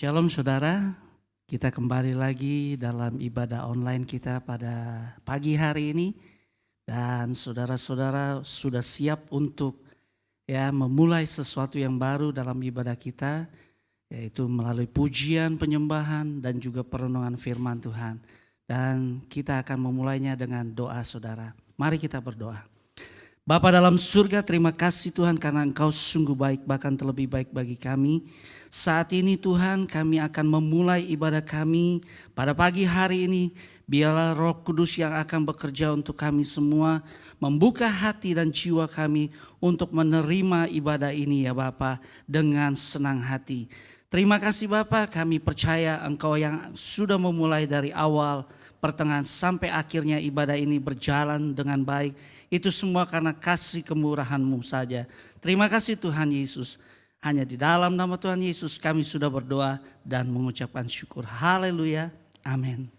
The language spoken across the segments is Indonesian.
Shalom saudara, kita kembali lagi dalam ibadah online kita pada pagi hari ini. Dan saudara-saudara sudah siap untuk memulai sesuatu yang baru dalam ibadah kita, yaitu melalui pujian, penyembahan dan juga perenungan firman Tuhan. Dan kita akan memulainya dengan doa saudara. Mari kita berdoa. Bapa dalam surga, terima kasih Tuhan karena Engkau sungguh baik, bahkan terlebih baik bagi kami. Saat ini Tuhan, kami akan memulai ibadah kami pada pagi hari ini. Biarlah Roh Kudus yang akan bekerja untuk kami semua, membuka hati dan jiwa kami untuk menerima ibadah ini ya Bapa dengan senang hati. Terima kasih Bapa, kami percaya Engkau yang sudah memulai dari awal, pertengahan sampai akhirnya ibadah ini berjalan dengan baik. Itu semua karena kasih kemurahan-Mu saja. Terima kasih Tuhan Yesus. Hanya di dalam nama Tuhan Yesus kami sudah berdoa dan mengucapkan syukur. Haleluya. Amin.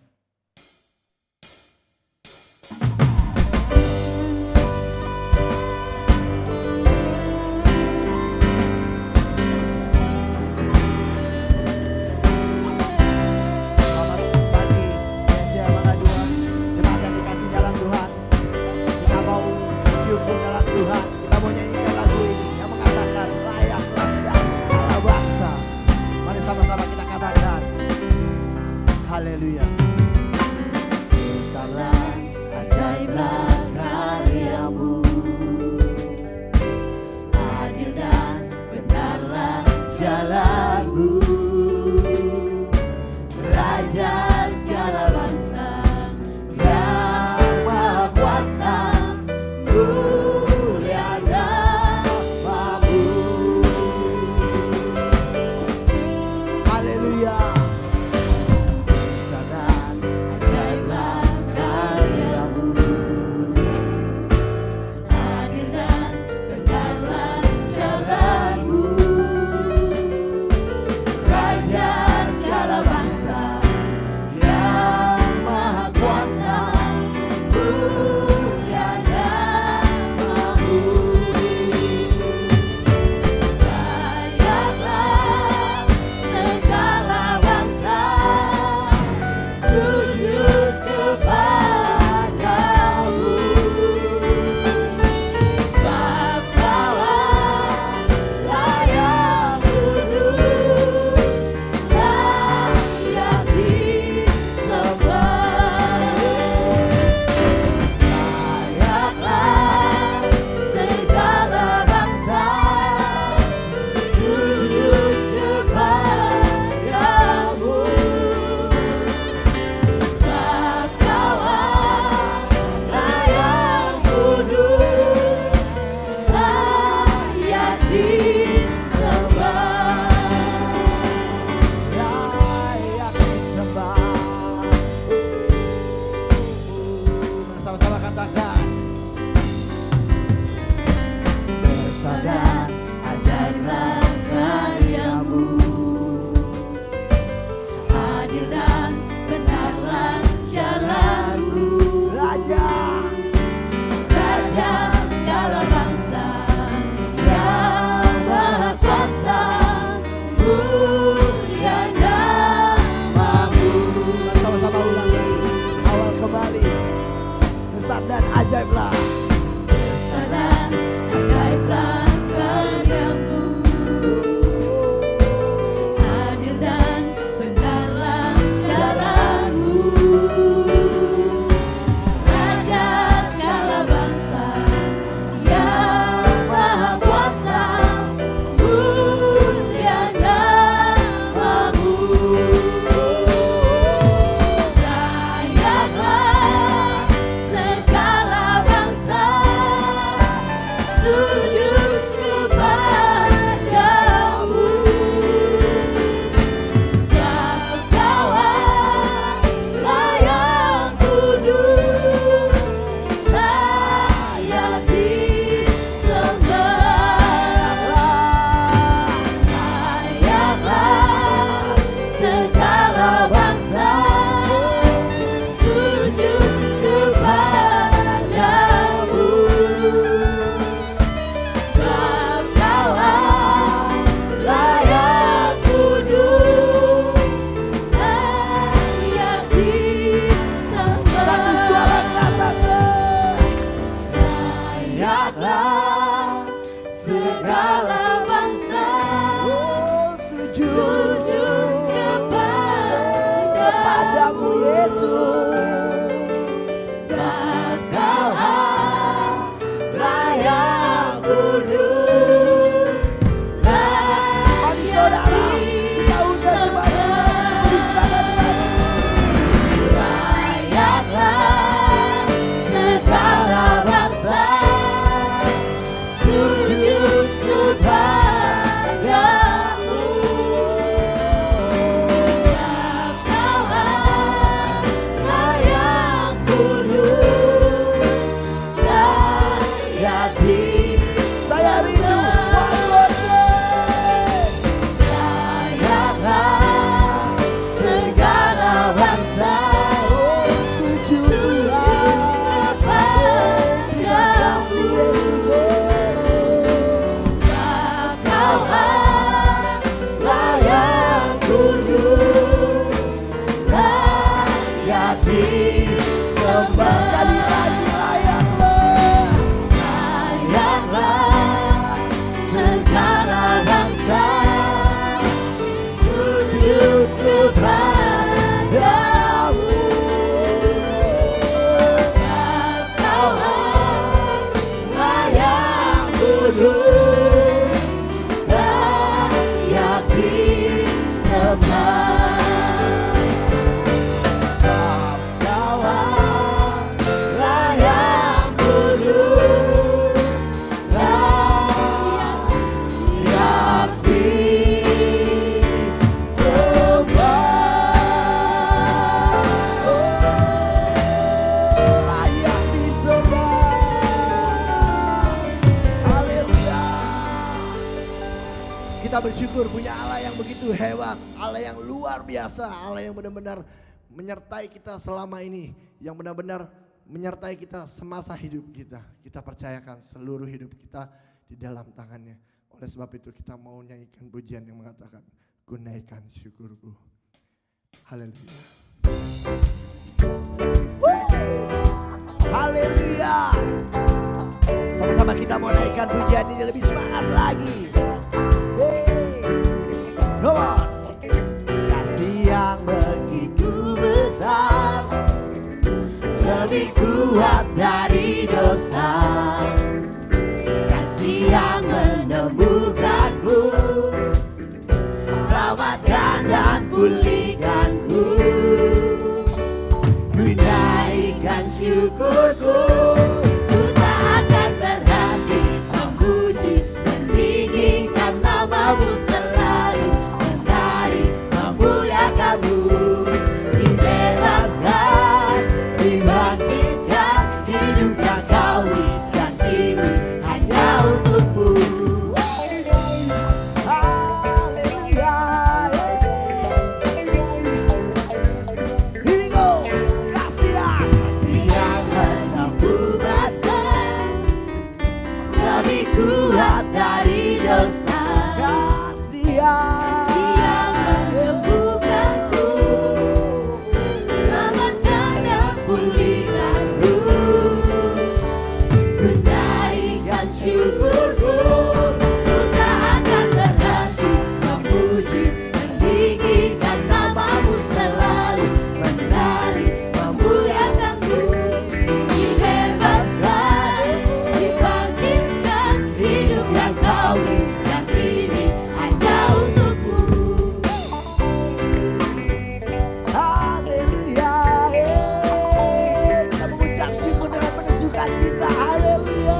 Haleluya. Kita bersyukur punya Allah yang begitu hebat, Allah yang luar biasa, Allah yang benar-benar menyertai kita selama ini, yang benar-benar menyertai kita semasa hidup kita. Kita percayakan seluruh hidup kita di dalam tangannya. Oleh sebab itu kita mau nyanyikan pujian yang mengatakan, ku naikkan syukurku. Haleluya. Haleluya. Sama-sama kita mau naikkan pujian ini lebih semangat lagi. Hey, come on. Kasih yang begitu besar, lebih kuat dari dosa. Kasih yang menemukanku, selamatkan dan pulihkanku. Ku naikkan syukurku, ku tak akan berhenti memuji, meninggikan namamu selalu, menari memuliakanmu. Dibebaskan, dibangkitkan, hidup yang kau berikan ini hanya untukmu. Haleluya. Here we go. Kasih yang begitu besar, lebih kuat dari dosa. Kasih yang menyembuhkanku, selamatkan dan pulihkanku. Ku naikkan syukurku, ku tak akan berhenti memuji, meninggikan namamu selalu, menari memuliakanmu. Dibebaskan, dibangkitkan, hidup yang kau berikan ini hanya untukmu. Haleluya. Kita mengucap syukur dengan penuh sukacita. Haleluya.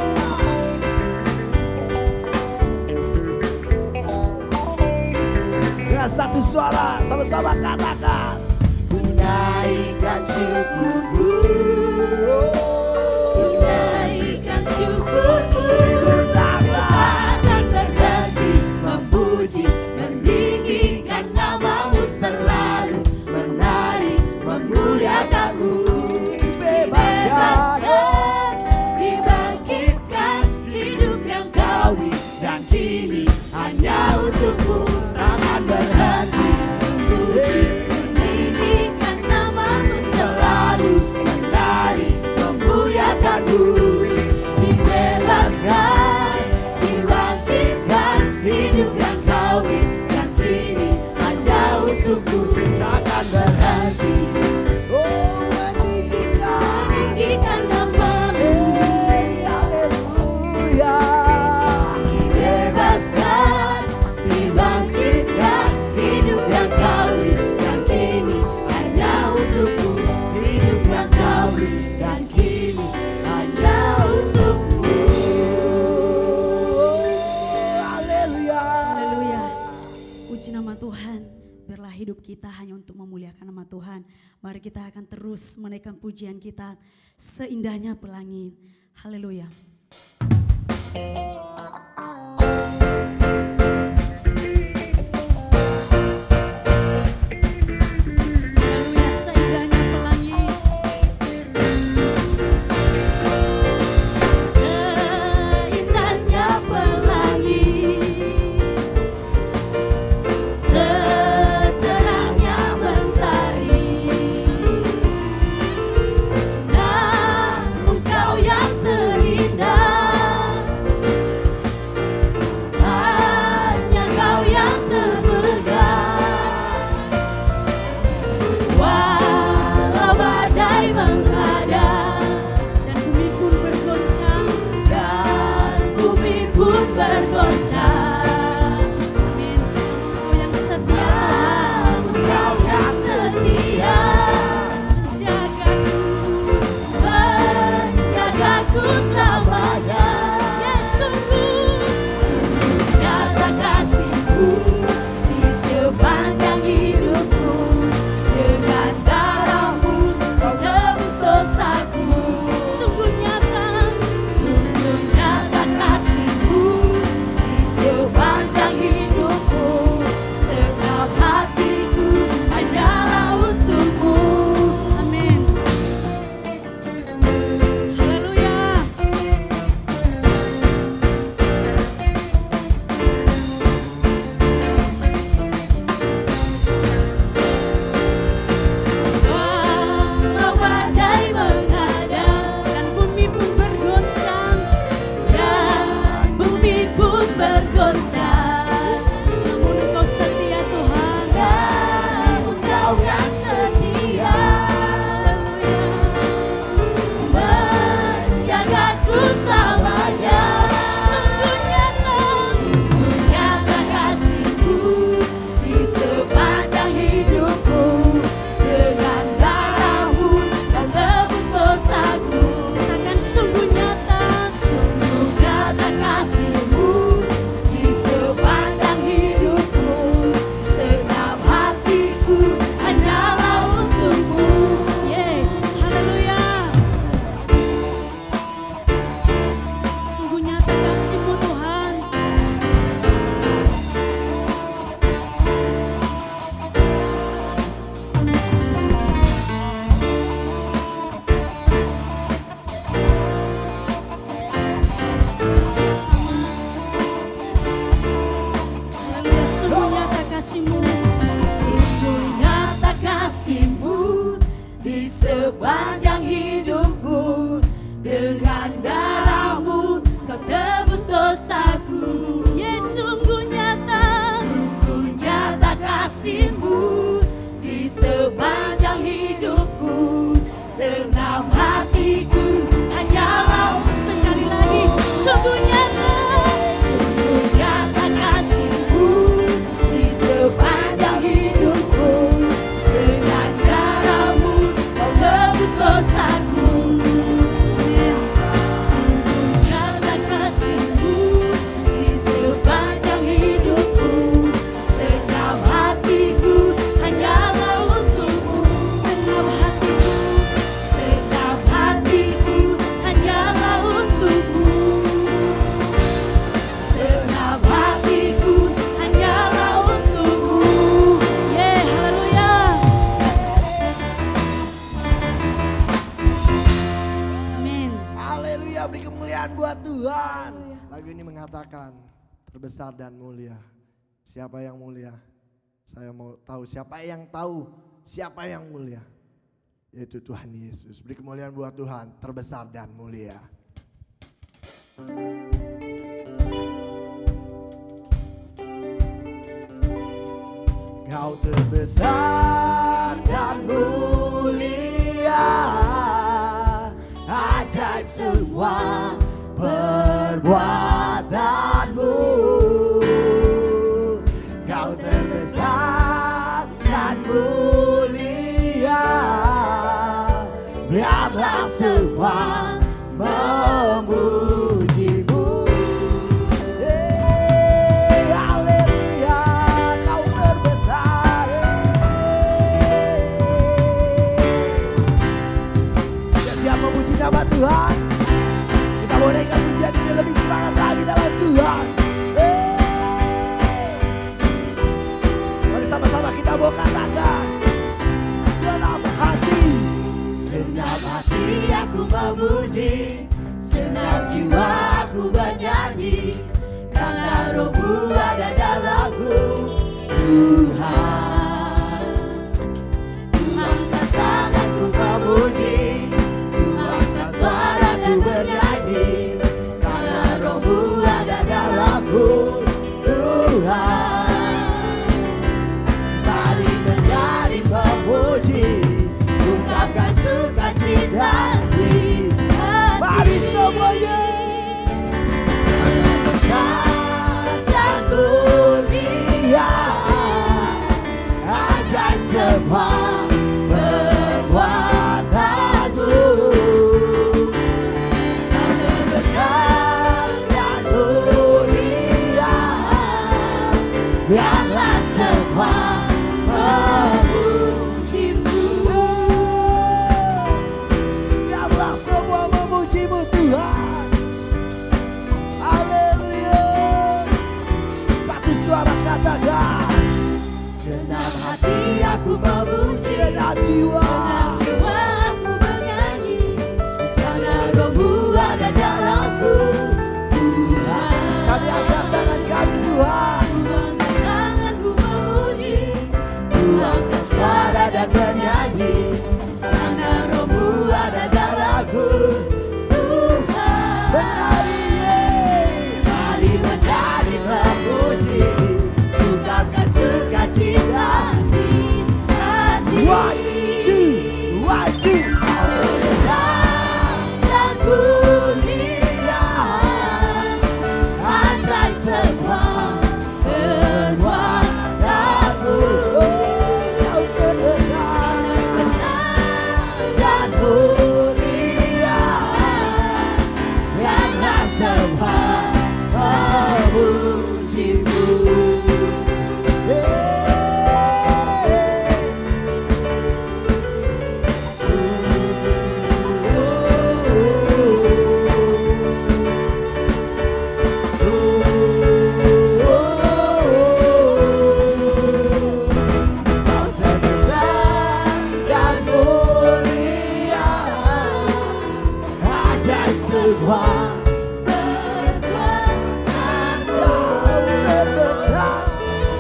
Dengan satu suara sama-sama katakan, ku naikkan syukurku, ku naikkan syukurku, ku tak akan berhenti memuji, meninggikan namamu selalu, menari memuliakanmu. Dibebaskan, dibangkitkan, hidup yang kau berikan kini hanya untukmu. Takkan berhenti memuji, meninggikan namamu selalu, menari memuliakanmu. Dibebaskan, dibangkitkan, hidup yang kau berikan kini hanya untukmu. Takkan berhenti, oh meninggikan namamu. Haleluya. Dibebaskan, dibangkitkan, hidup yang kau berikan kini hanya untukmu. Hidup yang kau berikan kini hanya untukmu. Haleluya. Haleluya. Puji nama Tuhan. Biarlah hidup kita hanya untuk memuliakan nama Tuhan. Mari kita akan terus menaikkan pujian kita seindahnya pelangi. Haleluya. Haleluya, seindahnya pelangi. Seindahnya pelangi, seterangnya mentari. Namun kau yang terindah, katakan terbesar dan mulia. Siapa yang mulia? Saya mau tahu siapa yang mulia. Yaitu Tuhan Yesus. Beri kemuliaan buat Tuhan, terbesar dan mulia. Kau terbesar dan mulia, ajaib semua perbuatanmu. Kau terbesar dan mulia, biarlah semua memujimu. Haleluya, kau terbesar. Siap memuji nama Tuhan. Kita boleh naikkan pujian ini lebih semangat lagi dalam Tuhan. Mari sama-sama kita mau katakan segenap hati aku memuji, segenap jiwa aku bernyanyi, karena Roh-Mu ada dalamku. Tuhan, ku angkat tanganku memuji, ku angkat suaraku bernyanyi, karena Roh-Mu ada dalamku. Tuhan, mari menari memuji, ungkapkan sukacita di hati. Mari semuanya. Besar dan mulia, ajaib semua perbuatanmu. Karena besar dan mulia, biarlah semua memujimu. Biarlah semua memujimu Tuhan. Haleluya. Satu suara katakan, senang hati aku memuji, senang jiwa aku bernyanyi, karena Roh-Mu ada dalamku. Tuhan, kami angkat tangan kami Tuhan, ku angkat tanganku memuji, ku angkat suara dan bernyanyi, karena Roh-Mu ada dalamku. Tuhan, mari menari memuji, ungkapkan sukacita di hati. Wajib besar dan mulia, ajaib semua perbuatanmu. Kau terbesar dan mulia, biarlah semua memujimu. Kau terbesar dan mulia, ajaib semua perbuatanmu.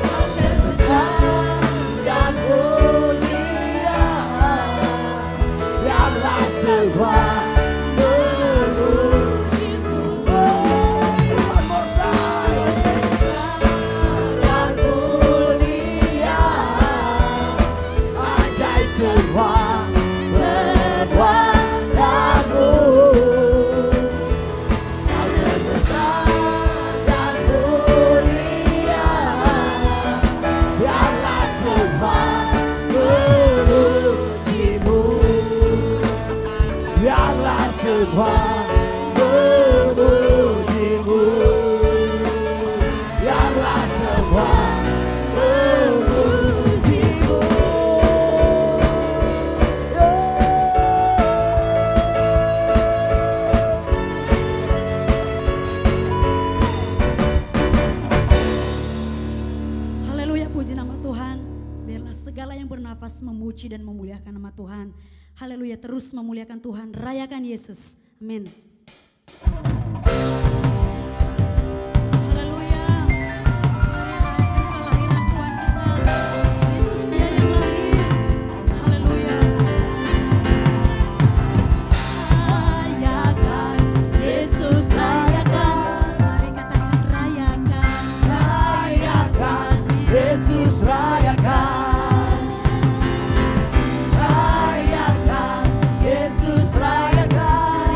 Kau terbesar dan mulia, biarlah semua memujimu. One more time. Dan mulia, ajaib semua perbuatanmu. Kau terbesar dan mulia, biarlah semua memujimu. Biarlah semua memujimu. Biarlah semua memujimu. Haleluya, puji nama Tuhan. Biarlah segala yang bernafas memuji dan memuliakan nama Tuhan. Haleluya, terus memuliakan Tuhan. Rayakan Yesus. Amin. Yesus rayakan, rayakan, Yesus rayakan,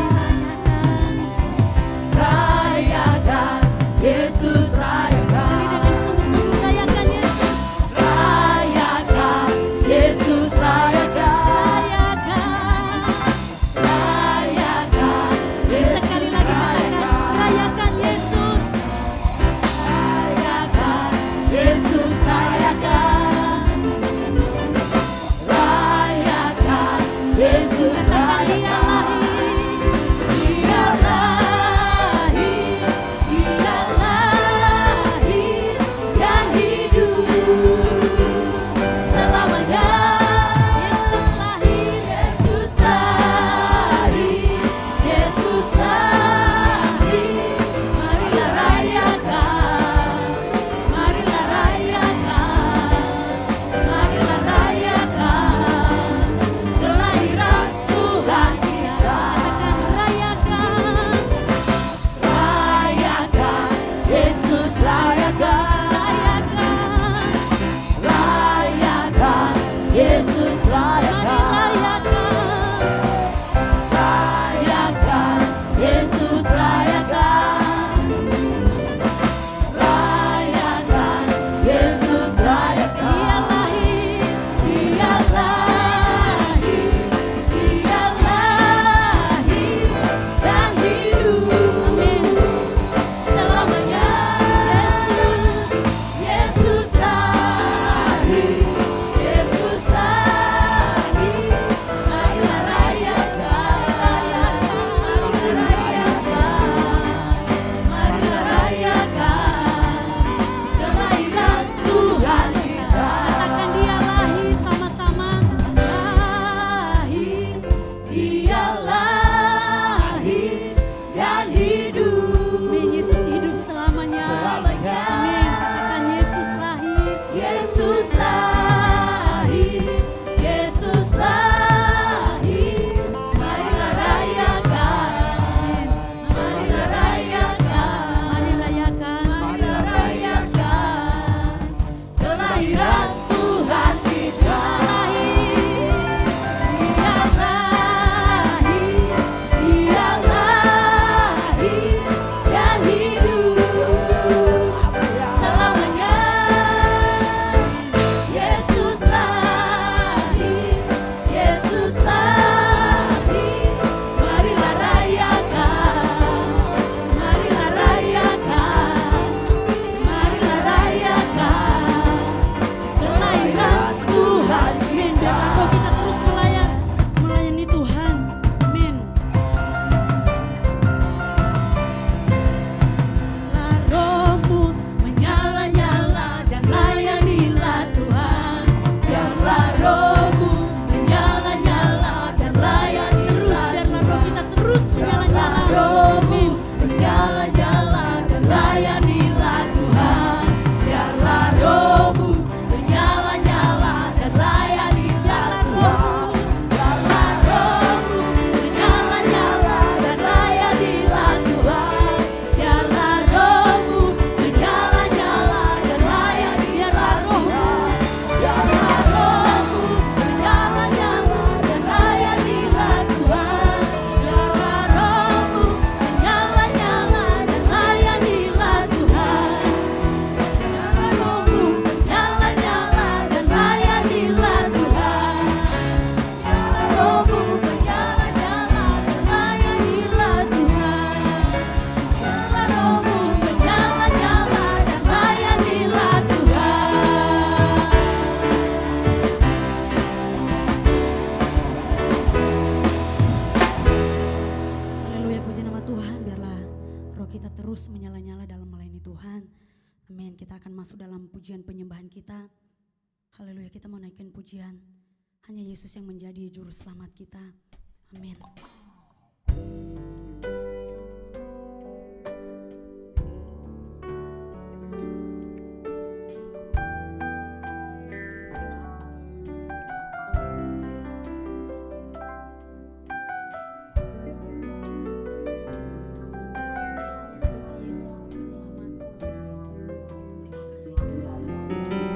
rayakan, Yesus rayakan. Mari dengan sungguh-sungguh rayakan Yesus. Rayakan, Yesus rayakan, rayakan, Sekali lagi katakan, rayakan Yesus. rayakan, Yesus rayakan, rayakan, Yesus Katakan dia rayakan. lahir, dia lahir dan hidup selamanya. Yesus lahir, Yesus lahir, Yesus lahir. Marilah rayakan, marilah rayakan, marilah rayakan kelahiran Tuhan kita. Katakan rayakan, Rayakan, Yesus rayakan, rayakan, Yesus rayakan, rayakan, Yesus rayakan, rayakan, Yesus rayakan. Dia lahir, dia lahir dan hidup. Amin. Selamanya Yesus, Yesus lahir, Yesus lahir. Marilah rayakan, marilah rayakan kelahiran Tuhan kita. Katakan dia lahir sama-sama. Lahir, dia lahir dan hidup. Amin, Yesus hidup selamanya. Amin. Katakan Yesus lahir, Yesus lahir, Yesus lahir. Marilah rayakan, marilah rayakan, mari rayakan, marilah rayakan kelahiran Tuhan kita. Dia lahir, dia lahir dan hidup selamanya. Yesus lahir, Yesus lahir. Marilah rayakan, marilah rayakan, marilah rayakan kelahiran Tuhan. Amin. Biarlah roh kita terus melayani Tuhan. Amin. Biarlah rohmu menyala-nyala dan layanilah Tuhan. Biarlah rohmu menyala-nyala dan layani terus. Biarlah roh kita terus menyala-nyala. Amin. Menyala-nyala dan layanilah Tuhan. Biarlah rohmu menyala-nyala dan layanilah Tuhan. Biarlah rohmu menyala-nyala dan layanilah Tuhan. Biarlah rohmu menyala-nyala dan layani. Biarlah rohmu, biarlah rohmu menyala-nyala dan layanilah Tuhan. Biarlah rohmu menyala-nyala dan layanilah Tuhan. Biarlah rohmu menyala-nyala dan layanilah Tuhan. Biarlah rohmu menyala-nyala dan layanilah Tuhan. Biarlah rohmu menyala-nyala dan layanilah Tuhan. Haleluya, puji nama Tuhan. Biarlah roh kita terus menyala-nyala dalam melayani Tuhan. Amin. Kita akan masuk dalam pujian penyembahan kita. Haleluya, kita mau naikkan pujian. Hanya Yesus yang menjadi juru selamat kita. Amin. Sama-sama Yesus menyelamatkan. Terima kasih Tuhan.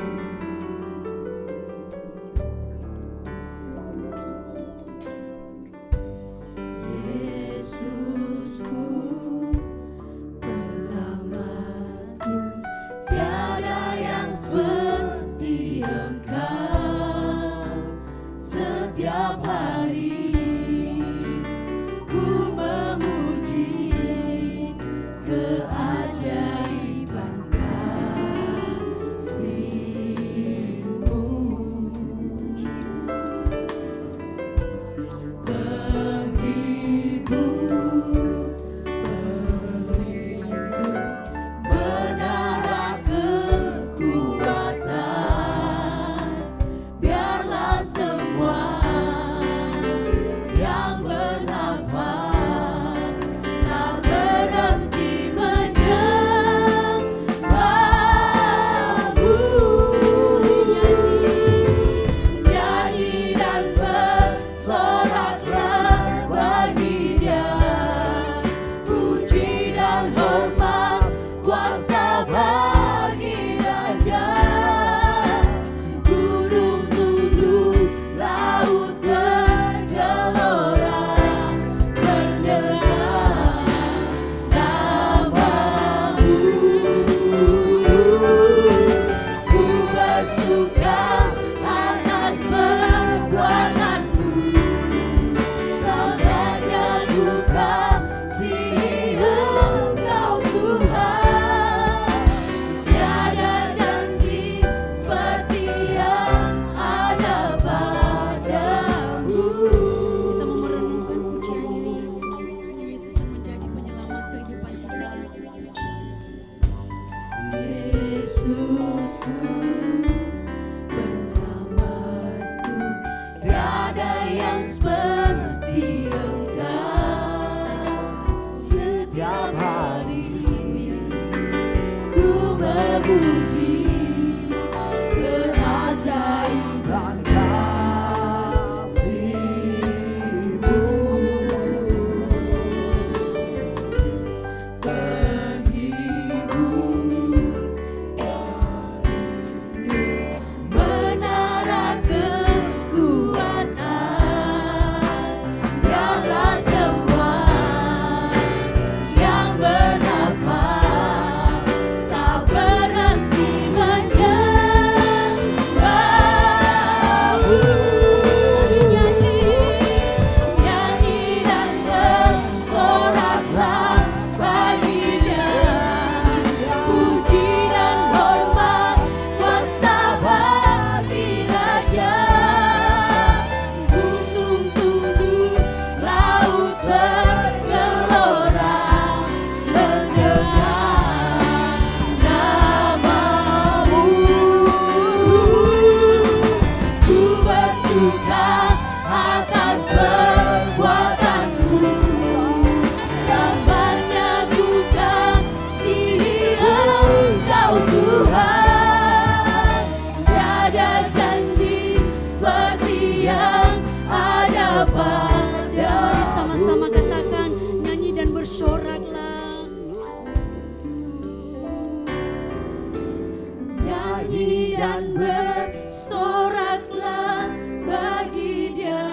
nyanyi dan bersoraklah bagi Dia,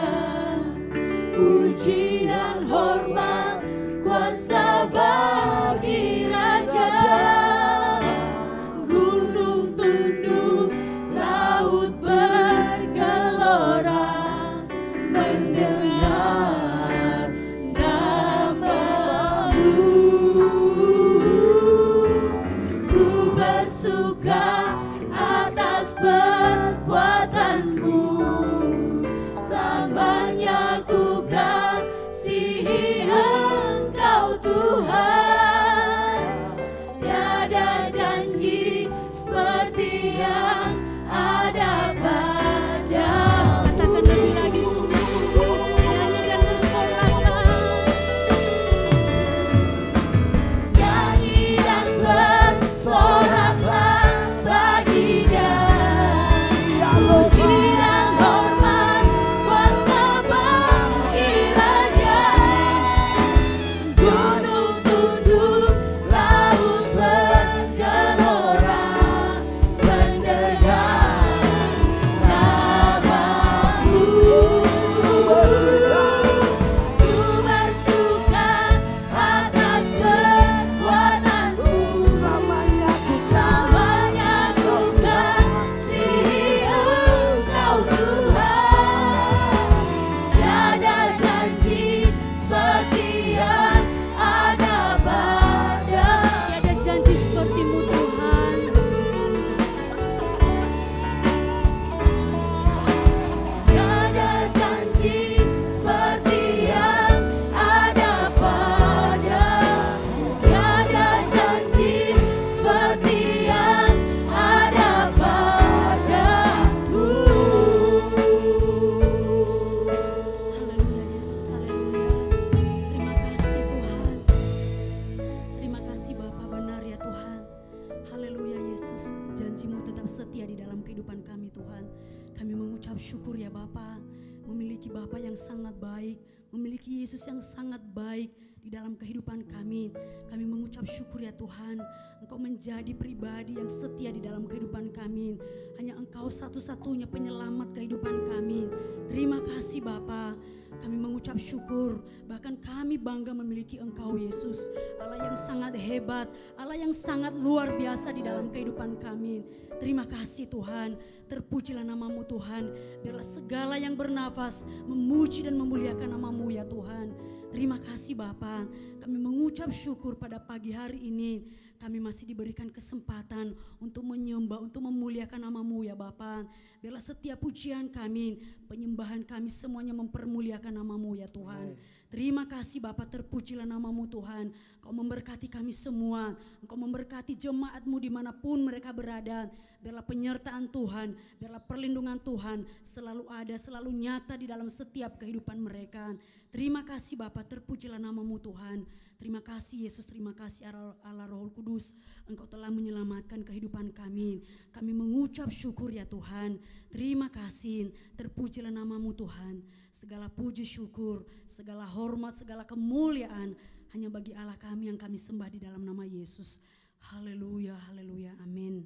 puji dan hormat kuasa bagi Raja. Gunung tunduk, laut bergelora mendengar namamu. Ku bersuka atas perbuatanmu, selamanya ku kasihi Engkau Tuhan. Tiada janji seperti yang ada padamu. Katakan lebih lagi, sungguh-sungguh nyanyi dan bersoraklah. Nyanyi dan bersoraklah bagi Dia, puji dan hormat kuasa bagi Raja. Gunung tunduk, laut bergelora mendengar namamu. Ku bersuka atas perbuatanmu, selamanya ku kasihi Engkau Tuhan. Tiada janji seperti yang ada padamu. Tiada janji seperti-Mu Tuhan. Tiada janji seperti yang ada padamu. Tiada janji seperti yang ada padamu. Haleluya Yesus, haleluya. Terima kasih Tuhan. Terima kasih Bapa, benar ya Tuhan. Haleluya Yesus, janji-Mu tetap setia di dalam kehidupan kami Tuhan. Kami mengucap syukur ya Bapa, memiliki Bapa yang sangat baik, memiliki Yesus yang sangat baik di dalam kehidupan kami. Kami mengucap syukur ya Tuhan, Engkau menjadi pribadi yang setia di dalam kehidupan kami. Hanya Engkau satu-satunya penyelamat kehidupan kami. Terima kasih Bapa. Kami mengucap syukur, bahkan kami bangga memiliki Engkau Yesus, Allah yang sangat hebat, Allah yang sangat luar biasa di dalam kehidupan kami. Terima kasih Tuhan, terpujilah nama-Mu Tuhan. Biarlah segala yang bernafas memuji dan memuliakan nama-Mu ya Tuhan. Terima kasih Bapa, kami mengucap syukur pada pagi hari ini. Kami masih diberikan kesempatan untuk menyembah, untuk memuliakan nama-Mu ya Bapa. Biarlah setiap pujian kami, penyembahan kami semuanya mempermuliakan nama-Mu ya Tuhan. Terima kasih Bapa, terpujilah nama-Mu Tuhan. Kau memberkati kami semua, Engkau memberkati jemaat-Mu dimanapun mereka berada. Biarlah penyertaan Tuhan, biarlah perlindungan Tuhan selalu ada, selalu nyata di dalam setiap kehidupan mereka. Terima kasih Bapa, terpujilah nama-Mu Tuhan. Terima kasih Yesus, terima kasih Allah Roh Kudus. Engkau telah menyelamatkan kehidupan kami. Kami mengucap syukur ya Tuhan. Terima kasih, terpujilah nama-Mu Tuhan. Segala puji syukur, segala hormat, segala kemuliaan hanya bagi Allah kami yang kami sembah di dalam nama Yesus. Haleluya, haleluya, amin.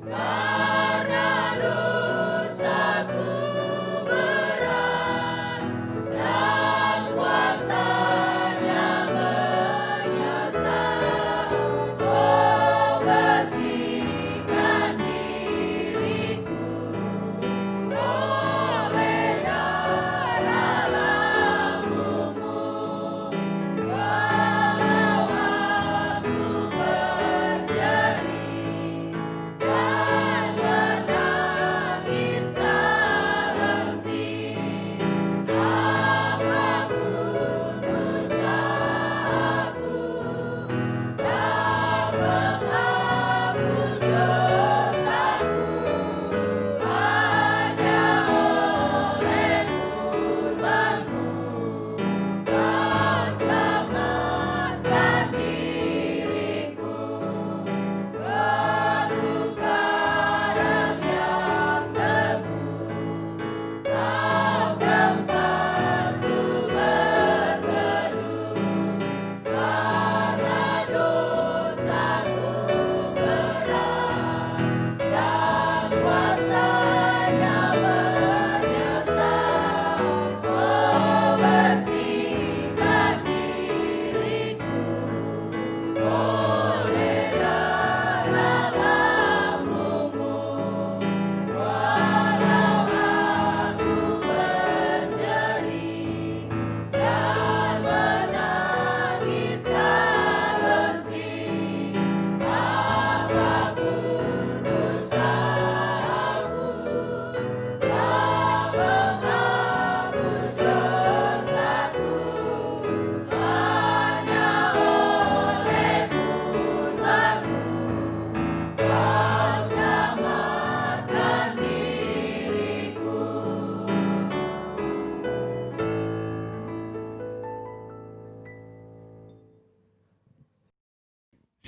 Karena dosaku berat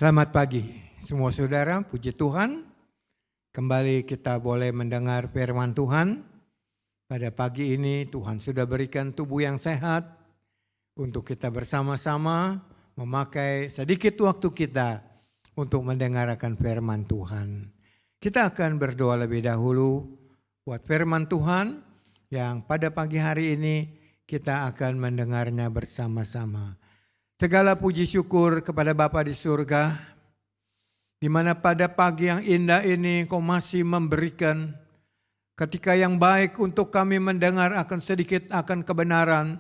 Selamat pagi semua saudara, puji Tuhan. Kembali kita boleh mendengar firman Tuhan. Pada pagi ini Tuhan sudah berikan tubuh yang sehat untuk kita bersama-sama memakai sedikit waktu kita untuk mendengarkan firman Tuhan. Kita akan berdoa lebih dahulu buat firman Tuhan yang pada pagi hari ini kita akan mendengarnya bersama-sama. Segala puji syukur kepada Bapa di surga, di mana pada pagi yang indah ini Kau masih memberikan ketika yang baik untuk kami mendengar akan sedikit akan kebenaran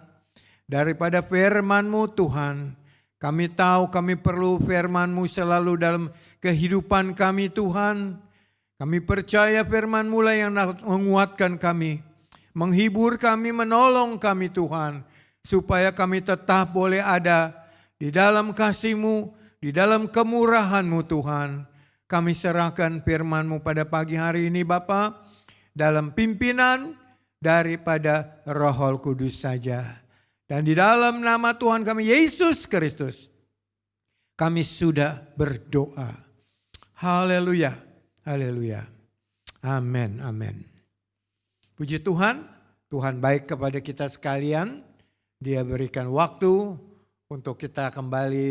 daripada firman-Mu Tuhan. Kami tahu kami perlu firman-Mu selalu dalam kehidupan kami Tuhan. Kami percaya firman-Mu lah yang menguatkan kami, menghibur kami, menolong kami Tuhan. Supaya kami tetap boleh ada di dalam kasih-Mu, di dalam kemurahan-Mu Tuhan. Kami serahkan firman-Mu pada pagi hari ini Bapa, dalam pimpinan daripada Roh Kudus saja. Dan di dalam nama Tuhan kami Yesus Kristus, kami sudah berdoa. Haleluya, haleluya. Amin, amin. Puji Tuhan, Tuhan baik kepada kita sekalian. Dia berikan waktu untuk kita kembali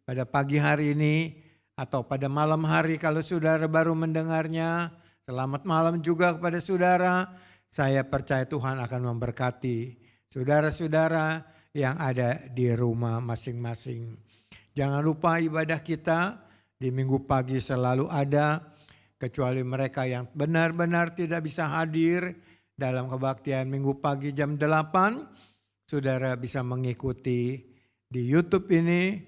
pada pagi hari ini atau pada malam hari kalau saudara baru mendengarnya. Selamat malam juga kepada saudara. Saya percaya Tuhan akan memberkati saudara-saudara yang ada di rumah masing-masing. Jangan lupa ibadah kita di minggu pagi selalu ada, kecuali mereka yang benar-benar tidak bisa hadir dalam kebaktian minggu pagi jam 8. Saudara bisa mengikuti di YouTube ini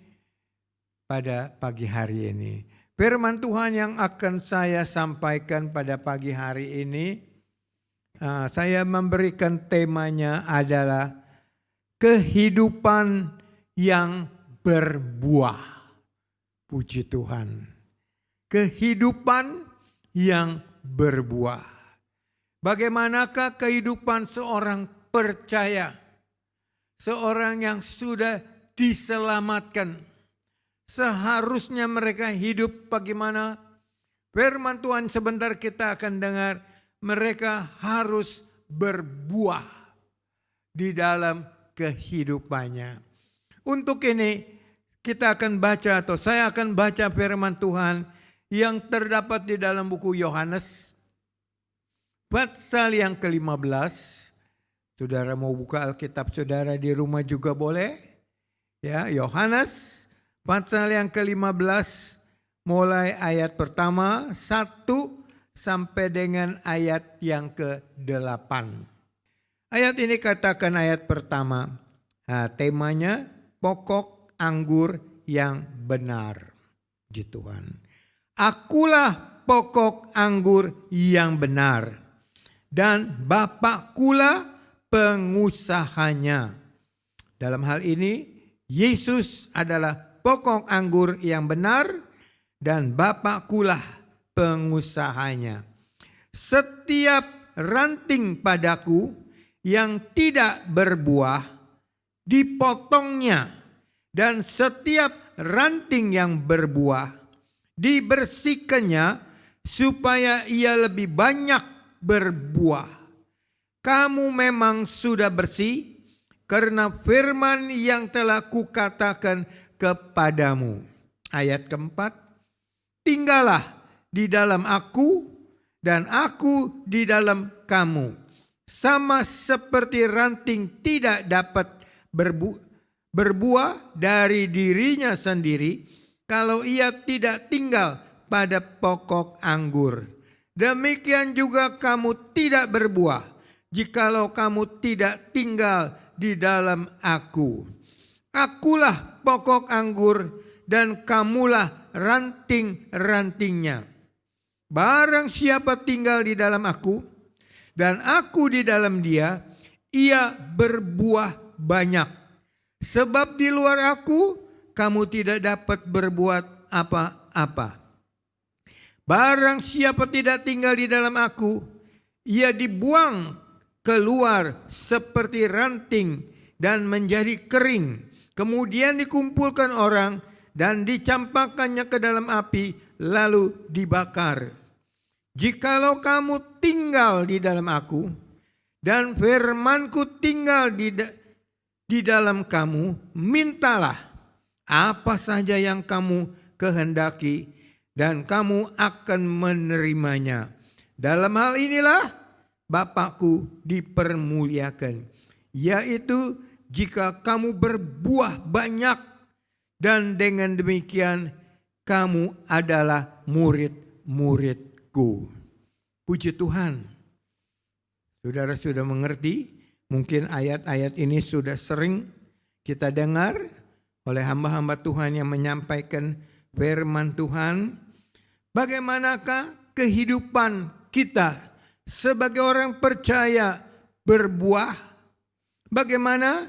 pada pagi hari ini. Firman Tuhan yang akan saya sampaikan pada pagi hari ini, saya memberikan temanya adalah kehidupan yang berbuah. Puji Tuhan. Kehidupan yang berbuah. Bagaimanakah kehidupan seorang percaya? Seorang yang sudah diselamatkan. Seharusnya mereka hidup bagaimana? Firman Tuhan sebentar kita akan dengar. Mereka harus berbuah di dalam kehidupannya. Untuk ini kita akan baca atau saya akan baca firman Tuhan yang terdapat di dalam buku Yohanes pasal yang ke-15. Saudara mau buka Alkitab saudara di rumah juga boleh. Ya, Yohanes pasal yang ke-15 mulai ayat pertama 1 sampai dengan ayat yang ke-8. Ayat ini katakan ayat pertama. Temanya pokok anggur yang benar. Puji Tuhan. Akulah pokok anggur yang benar dan Bapakkulah pengusahanya. Dalam hal ini Yesus adalah pokok anggur yang benar dan Bapakkulah pengusahanya. Setiap ranting padaku yang tidak berbuah dipotongnya, dan setiap ranting yang berbuah dibersihkannya supaya ia lebih banyak berbuah. Kamu memang sudah bersih karena firman yang telah kukatakan kepadamu. Ayat keempat, tinggallah di dalam aku dan aku di dalam kamu. Sama seperti ranting tidak dapat berbuah dari dirinya sendiri kalau ia tidak tinggal pada pokok anggur. Demikian juga kamu tidak berbuah jikalau kamu tidak tinggal di dalam aku. Akulah pokok anggur dan kamulah ranting-rantingnya. Barang siapa tinggal di dalam aku dan aku di dalam dia, ia berbuah banyak. Sebab di luar aku kamu tidak dapat berbuat apa-apa. Barang siapa tidak tinggal di dalam aku, ia dibuang keluar seperti ranting dan menjadi kering. Kemudian dikumpulkan orang dan dicampakkannya ke dalam api lalu dibakar. Jikalau kamu tinggal di dalam aku dan firman-Ku tinggal di dalam kamu, mintalah apa saja yang kamu kehendaki dan kamu akan menerimanya. Dalam hal inilah Bapa-Ku dipermuliakan, yaitu jika kamu berbuah banyak dan dengan demikian kamu adalah murid-murid-Ku. Puji Tuhan. Saudara sudah mengerti, mungkin ayat-ayat ini sudah sering kita dengar oleh hamba-hamba Tuhan yang menyampaikan firman Tuhan. Bagaimanakah kehidupan kita sebagai orang percaya berbuah? Bagaimana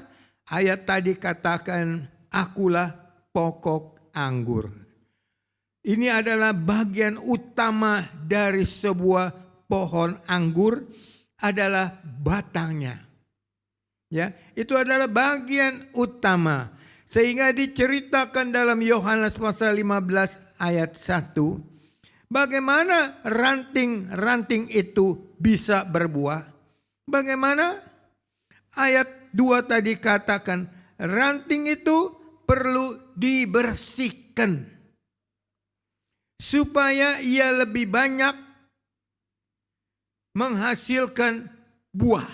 ayat tadi katakan, akulah pokok anggur. Ini adalah bagian utama dari sebuah pohon anggur adalah batangnya. Ya, itu adalah bagian utama. Sehingga diceritakan dalam Yohanes pasal 15 ayat 1, bagaimana ranting-ranting itu bisa berbuah? Bagaimana? Ayat 2 tadi katakan, ranting itu perlu dibersihkan supaya ia lebih banyak menghasilkan buah.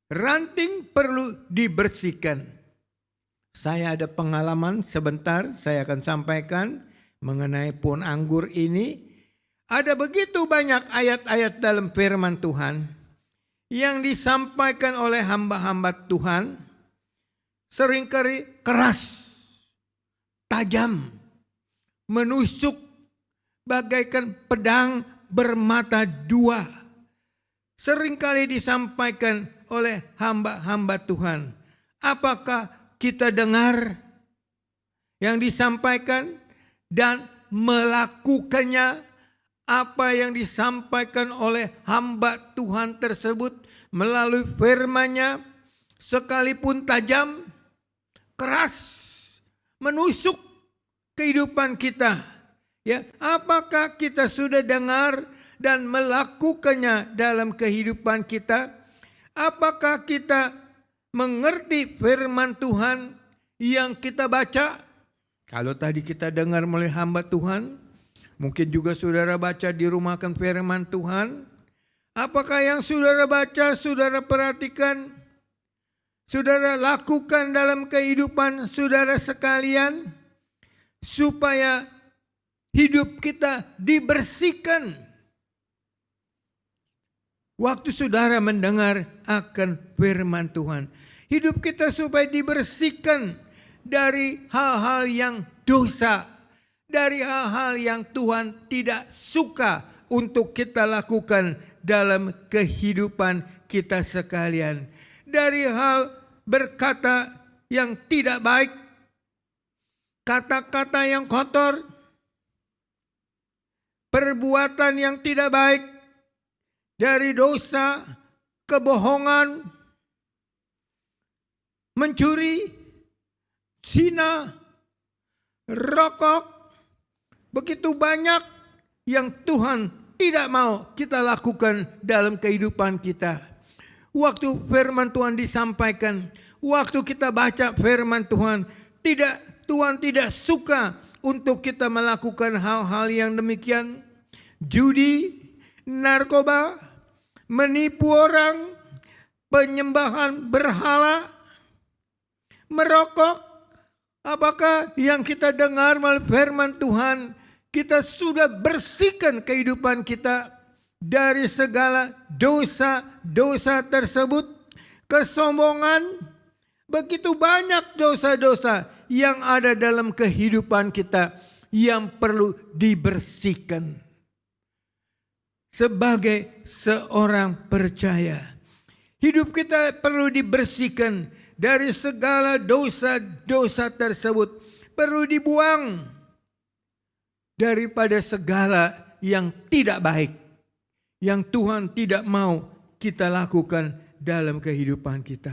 Ranting perlu dibersihkan. Saya ada pengalaman sebentar, saya akan sampaikan mengenai pohon anggur ini. Ada begitu banyak ayat-ayat dalam firman Tuhan yang disampaikan oleh hamba-hamba Tuhan, seringkali keras, tajam, menusuk bagaikan pedang bermata dua. Seringkali disampaikan oleh hamba-hamba Tuhan. Apakah kita dengar yang disampaikan dan melakukannya? Apa yang disampaikan oleh hamba Tuhan tersebut melalui firman-Nya, sekalipun tajam, keras, menusuk kehidupan kita. Ya, apakah kita sudah dengar dan melakukannya dalam kehidupan kita? Apakah kita mengerti firman Tuhan yang kita baca? Kalau tadi kita dengar oleh hamba Tuhan, mungkin juga saudara baca di rumah akan firman Tuhan. Apakah yang saudara baca, saudara perhatikan, saudara lakukan dalam kehidupan saudara sekalian, supaya hidup kita dibersihkan? Waktu saudara mendengar akan firman Tuhan, hidup kita supaya dibersihkan dari hal-hal yang dosa, dari hal-hal yang Tuhan tidak suka untuk kita lakukan dalam kehidupan kita sekalian. Dari hal berkata yang tidak baik, kata-kata yang kotor, perbuatan yang tidak baik, dari dosa, kebohongan, mencuri, zina, rokok, begitu banyak yang Tuhan tidak mau kita lakukan dalam kehidupan kita. Waktu firman Tuhan disampaikan, waktu kita baca firman Tuhan, Tuhan tidak suka untuk kita melakukan hal-hal yang demikian. Judi, narkoba, menipu orang, penyembahan berhala, merokok. Apakah yang kita dengar melalui firman Tuhan, kita sudah bersihkan kehidupan kita dari segala dosa-dosa tersebut? Kesombongan, begitu banyak dosa-dosa yang ada dalam kehidupan kita yang perlu dibersihkan. Sebagai seorang percaya, hidup kita perlu dibersihkan dari segala dosa-dosa tersebut. Perlu dibuang daripada segala yang tidak baik, yang Tuhan tidak mau kita lakukan dalam kehidupan kita.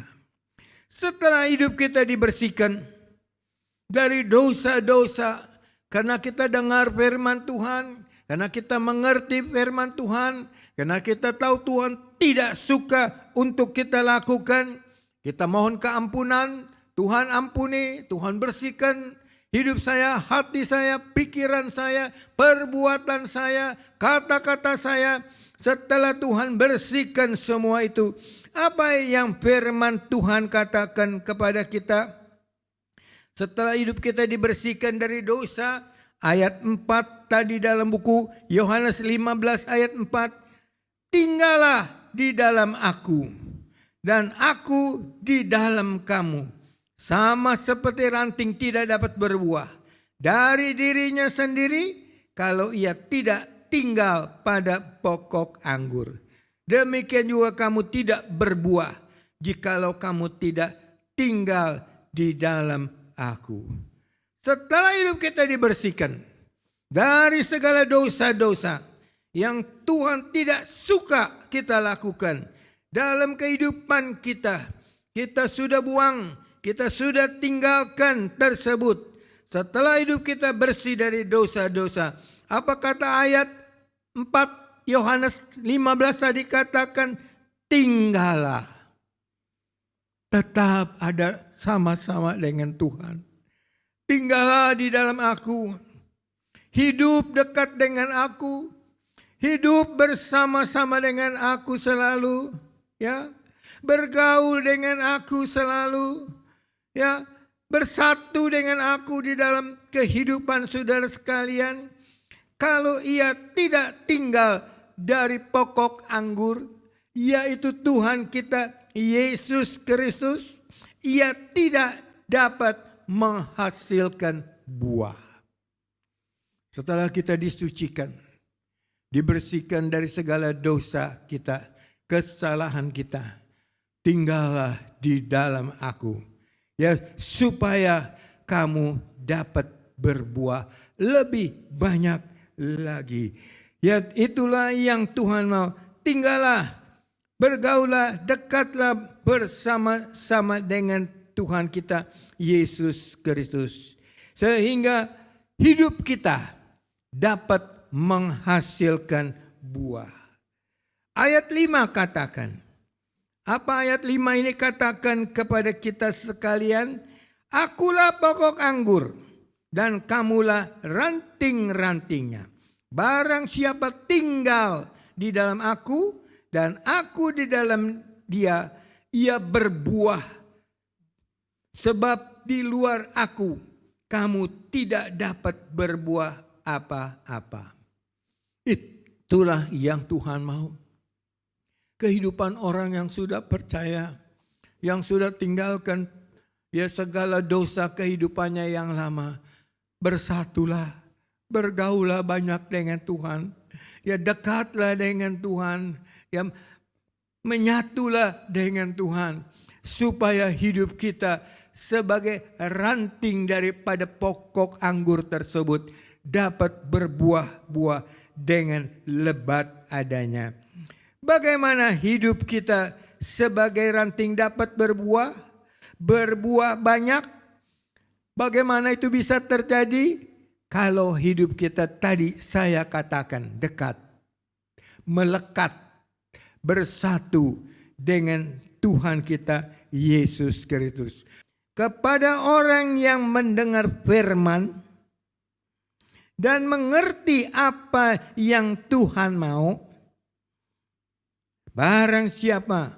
Setelah hidup kita dibersihkan dari dosa-dosa. Karena kita dengar firman Tuhan, karena kita mengerti firman Tuhan, karena kita tahu Tuhan tidak suka untuk kita lakukan, kita mohon keampunan. Tuhan ampuni, Tuhan bersihkan hidup saya, hati saya, pikiran saya, perbuatan saya, kata-kata saya. Setelah Tuhan bersihkan semua itu, apa yang firman Tuhan katakan kepada kita? Setelah hidup kita dibersihkan dari dosa, ayat 4 tadi dalam buku Yohanes 15 ayat 4, tinggallah di dalam aku dan aku di dalam kamu. Sama seperti ranting tidak dapat berbuah dari dirinya sendiri kalau ia tidak tinggal pada pokok anggur. Demikian juga kamu tidak berbuah jikalau kamu tidak tinggal di dalam aku. Setelah hidup kita dibersihkan dari segala dosa-dosa yang Tuhan tidak suka kita lakukan dalam kehidupan kita, kita sudah buang, kita sudah tinggalkan tersebut. Setelah hidup kita bersih dari dosa-dosa, apa kata ayat 4 Yohanes 15 tadi katakan, tinggallah. Tetap ada sama-sama dengan Tuhan. Tinggallah di dalam aku. Hidup dekat dengan aku. Hidup bersama-sama dengan aku selalu. Ya, bergaul dengan aku selalu. Ya, bersatu dengan aku di dalam kehidupan saudara sekalian. Kalau ia tidak tinggal dari pokok anggur, yaitu Tuhan kita Yesus Kristus, ia tidak dapat menghasilkan buah. Setelah kita disucikan, dibersihkan dari segala dosa kita, kesalahan kita, tinggallah di dalam aku, ya, supaya kamu dapat berbuah lebih banyak lagi. Ya, itulah yang Tuhan mau. Tinggallah, bergaulah, dekatlah bersama-sama dengan Tuhan kita Yesus Kristus, sehingga hidup kita dapat menghasilkan buah. Ayat 5 katakan, apa ayat 5 ini katakan kepada kita sekalian? Akulah pokok anggur dan kamulah ranting-rantingnya. Barang siapa tinggal di dalam aku dan aku di dalam dia, ia berbuah. Sebab di luar aku, kamu tidak dapat berbuah apa-apa. Itulah yang Tuhan mau. Kehidupan orang yang sudah percaya, yang sudah tinggalkan ya segala dosa kehidupannya yang lama. Bersatulah, bergaulah banyak dengan Tuhan. Ya, dekatlah dengan Tuhan. Ya, menyatulah dengan Tuhan. Supaya hidup kita sebagai ranting daripada pokok anggur tersebut dapat berbuah-buah dengan lebat adanya. Bagaimana hidup kita sebagai ranting dapat berbuah? Berbuah banyak. Bagaimana itu bisa terjadi? Kalau hidup kita tadi saya katakan dekat, melekat, bersatu dengan Tuhan kita Yesus Kristus. Kepada orang yang mendengar firman dan mengerti apa yang Tuhan mau, barang siapa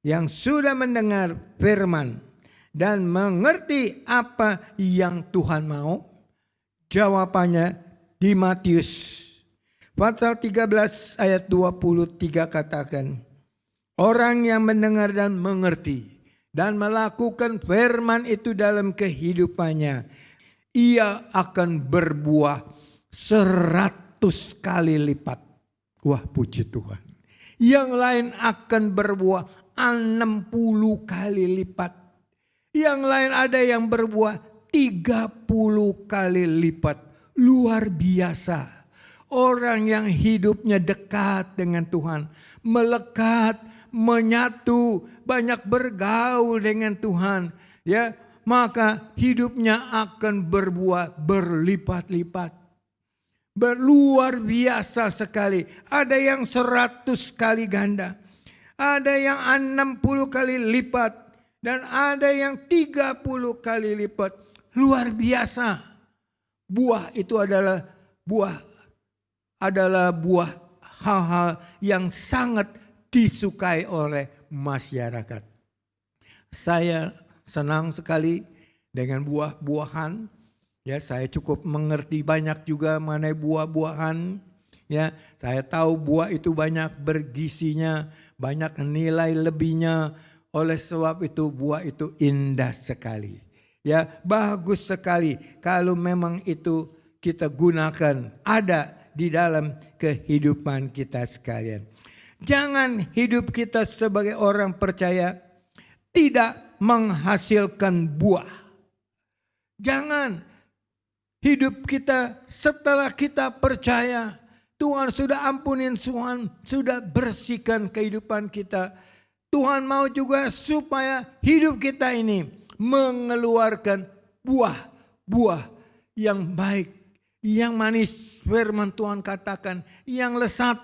yang sudah mendengar firman dan mengerti apa yang Tuhan mau, jawabannya di Matius pasal 13 ayat 23 katakan, orang yang mendengar dan mengerti dan melakukan firman itu dalam kehidupannya, ia akan berbuah 100 kali lipat. Wah, puji Tuhan. Yang lain akan berbuah 60 kali lipat. Yang lain ada yang berbuah 30 kali lipat. Luar biasa. Orang yang hidupnya dekat dengan Tuhan, melekat, menyatu, banyak bergaul dengan Tuhan, ya, maka hidupnya akan berbuah berlipat-lipat. Berluar biasa sekali. Ada yang 100 kali ganda. Ada yang 60 kali lipat. Dan ada yang 30 kali lipat. Luar biasa. Buah itu adalah buah hal-hal yang sangat disukai oleh masyarakat. Saya senang sekali dengan buah-buahan. Ya, saya cukup mengerti banyak juga mengenai buah-buahan. Ya, saya tahu buah itu banyak bergisinya, banyak nilai lebihnya. Oleh sebab itu buah itu indah sekali. Ya, bagus sekali kalau memang itu kita gunakan, ada di dalam kehidupan kita sekalian. Jangan hidup kita sebagai orang percaya tidak menghasilkan buah. Jangan hidup kita setelah kita percaya Tuhan sudah ampunin, Tuhan sudah bersihkan kehidupan kita. Tuhan mau juga supaya hidup kita ini mengeluarkan buah yang baik, yang manis. Firman Tuhan katakan yang lesat,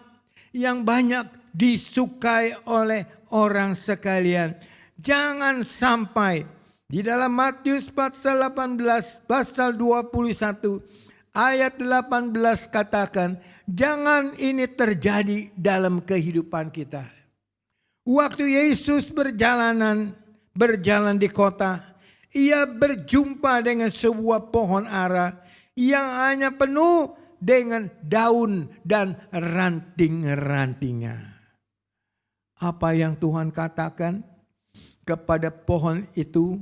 yang banyak disukai oleh orang sekalian. Jangan sampai di dalam Matius pasal 18 pasal 21 ayat 18 katakan, jangan ini terjadi dalam kehidupan kita. Waktu Yesus berjalan di kota, ia berjumpa dengan sebuah pohon ara yang hanya penuh dengan daun dan ranting-rantingnya. Apa yang Tuhan katakan kepada pohon itu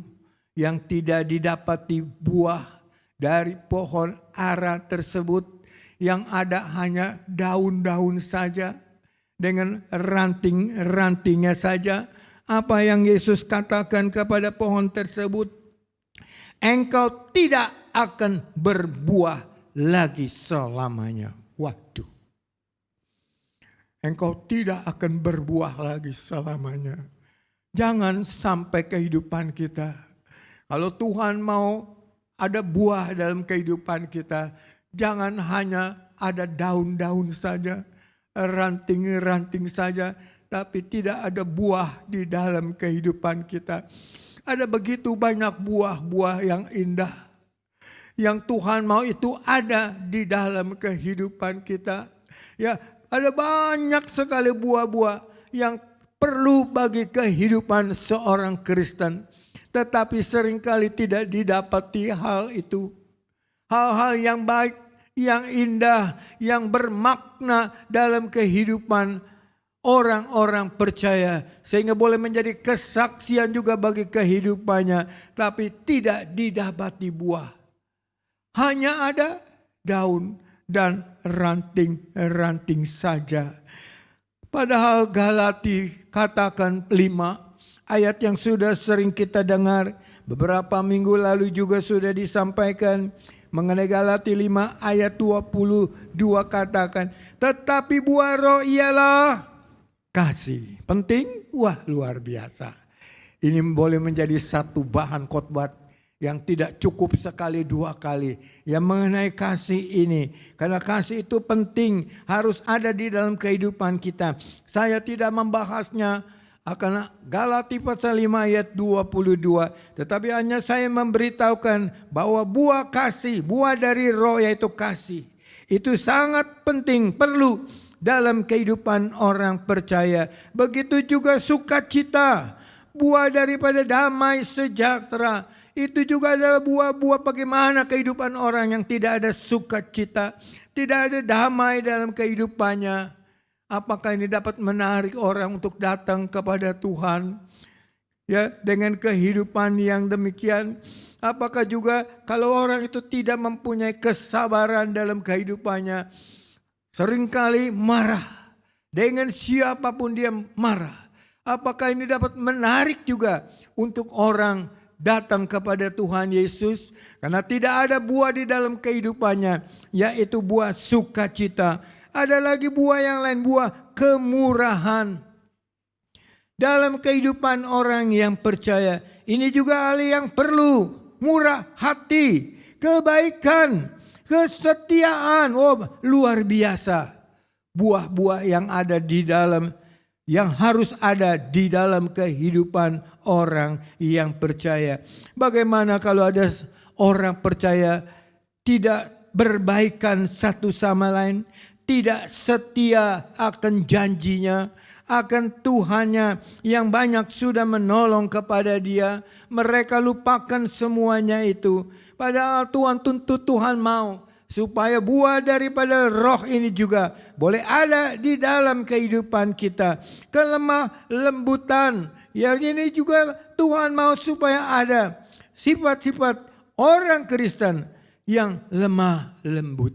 yang tidak didapati buah dari pohon ara tersebut, yang ada hanya daun-daun saja dengan ranting-rantingnya saja? Apa yang Yesus katakan kepada pohon tersebut? Engkau tidak akan berbuah lagi selamanya. Waduh. Engkau tidak akan berbuah lagi selamanya. Jangan sampai kehidupan kita, kalau Tuhan mau ada buah dalam kehidupan kita, jangan hanya ada daun-daun saja, ranting-ranting saja, tapi tidak ada buah di dalam kehidupan kita. Ada begitu banyak buah-buah yang indah, yang Tuhan mau itu ada di dalam kehidupan kita. Ya, ada banyak sekali buah-buah yang perlu bagi kehidupan seorang Kristen. Tetapi seringkali tidak didapati hal itu. Hal-hal yang baik, yang indah, yang bermakna dalam kehidupan orang-orang percaya. Sehingga boleh menjadi kesaksian juga bagi kehidupannya. Tapi tidak didapati buah. Hanya ada daun dan ranting-ranting saja. Padahal Galati katakan 5 ayat yang sudah sering kita dengar. Beberapa minggu lalu juga sudah disampaikan mengenai Galati 5 ayat 22 katakan. Tetapi buah roh ialah kasih. Penting? Wah, luar biasa. Ini boleh menjadi satu bahan khotbah yang tidak cukup sekali 2 kali. Yang mengenai kasih ini. Karena kasih itu penting. Harus ada di dalam kehidupan kita. Saya tidak membahasnya akan Galati pasal 5 ayat 22. Tetapi hanya saya memberitahukan bahwa buah kasih, buah dari roh yaitu kasih. Itu sangat penting, perlu dalam kehidupan orang percaya. Begitu juga sukacita, buah daripada damai sejahtera. Itu juga adalah buah-buah bagaimana kehidupan orang yang tidak ada sukacita, tidak ada damai dalam kehidupannya. Apakah ini dapat menarik orang untuk datang kepada Tuhan? Ya, dengan kehidupan yang demikian. Apakah juga kalau orang itu tidak mempunyai kesabaran dalam kehidupannya, seringkali marah. Dengan siapapun dia marah. Apakah ini dapat menarik juga untuk orang datang kepada Tuhan Yesus? Karena tidak ada buah di dalam kehidupannya, yaitu buah sukacita. Ada lagi buah yang lain, buah kemurahan. Dalam kehidupan orang yang percaya, ini juga hal yang perlu, murah hati, kebaikan, kesetiaan. Oh, luar biasa. Buah-buah yang ada di dalam, yang harus ada di dalam kehidupan orang yang percaya. Bagaimana kalau ada orang percaya tidak berbaikan satu sama lain, tidak setia akan janjinya, akan Tuhannya yang banyak sudah menolong kepada dia. Mereka lupakan semuanya itu. Padahal Tuhan tuntut, Tuhan mau supaya buah daripada roh ini juga boleh ada di dalam kehidupan kita. Kelemah lembutan, yang ini juga Tuhan mau supaya ada sifat-sifat orang Kristen yang lemah lembut.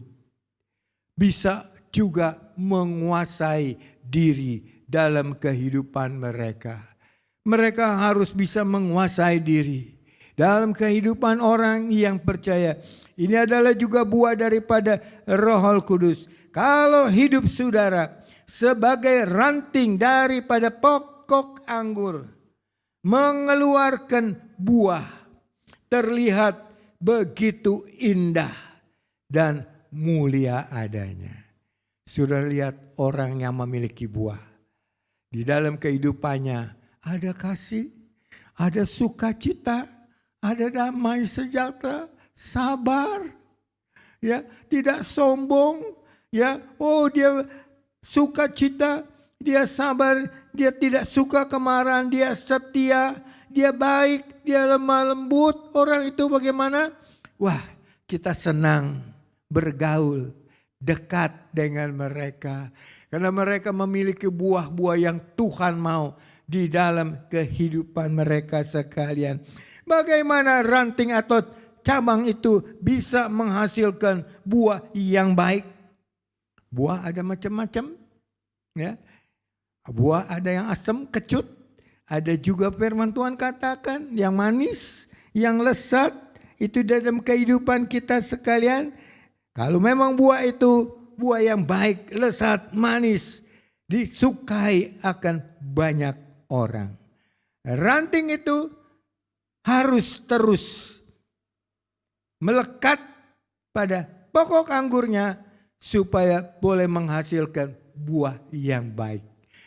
Bisa juga menguasai diri dalam kehidupan mereka. Mereka harus bisa menguasai diri dalam kehidupan orang yang percaya. Ini adalah juga buah daripada Roh Kudus. Kalau hidup saudara sebagai ranting daripada pokok anggur, mengeluarkan buah, terlihat begitu indah dan mulia adanya. Sudah lihat orang yang memiliki buah. Di dalam kehidupannya ada kasih, ada sukacita, ada damai sejahtera, sabar, ya, tidak sombong, ya. Oh, dia sukacita, dia sabar, dia tidak suka kemarahan, dia setia, dia baik, dia lemah lembut. Orang itu bagaimana? Wah, kita senang bergaul, dekat dengan mereka. Karena mereka memiliki buah-buah yang Tuhan mau di dalam kehidupan mereka sekalian. Bagaimana ranting atau cabang itu bisa menghasilkan buah yang baik? Buah ada macam-macam, ya. Buah ada yang asam, kecut. Ada juga firman Tuhan katakan yang manis, yang lezat. Itu dalam kehidupan kita sekalian. Kalau memang buah itu buah yang baik, lezat, manis, disukai akan banyak orang. Ranting itu harus terus melekat pada pokok anggurnya supaya boleh menghasilkan buah yang baik.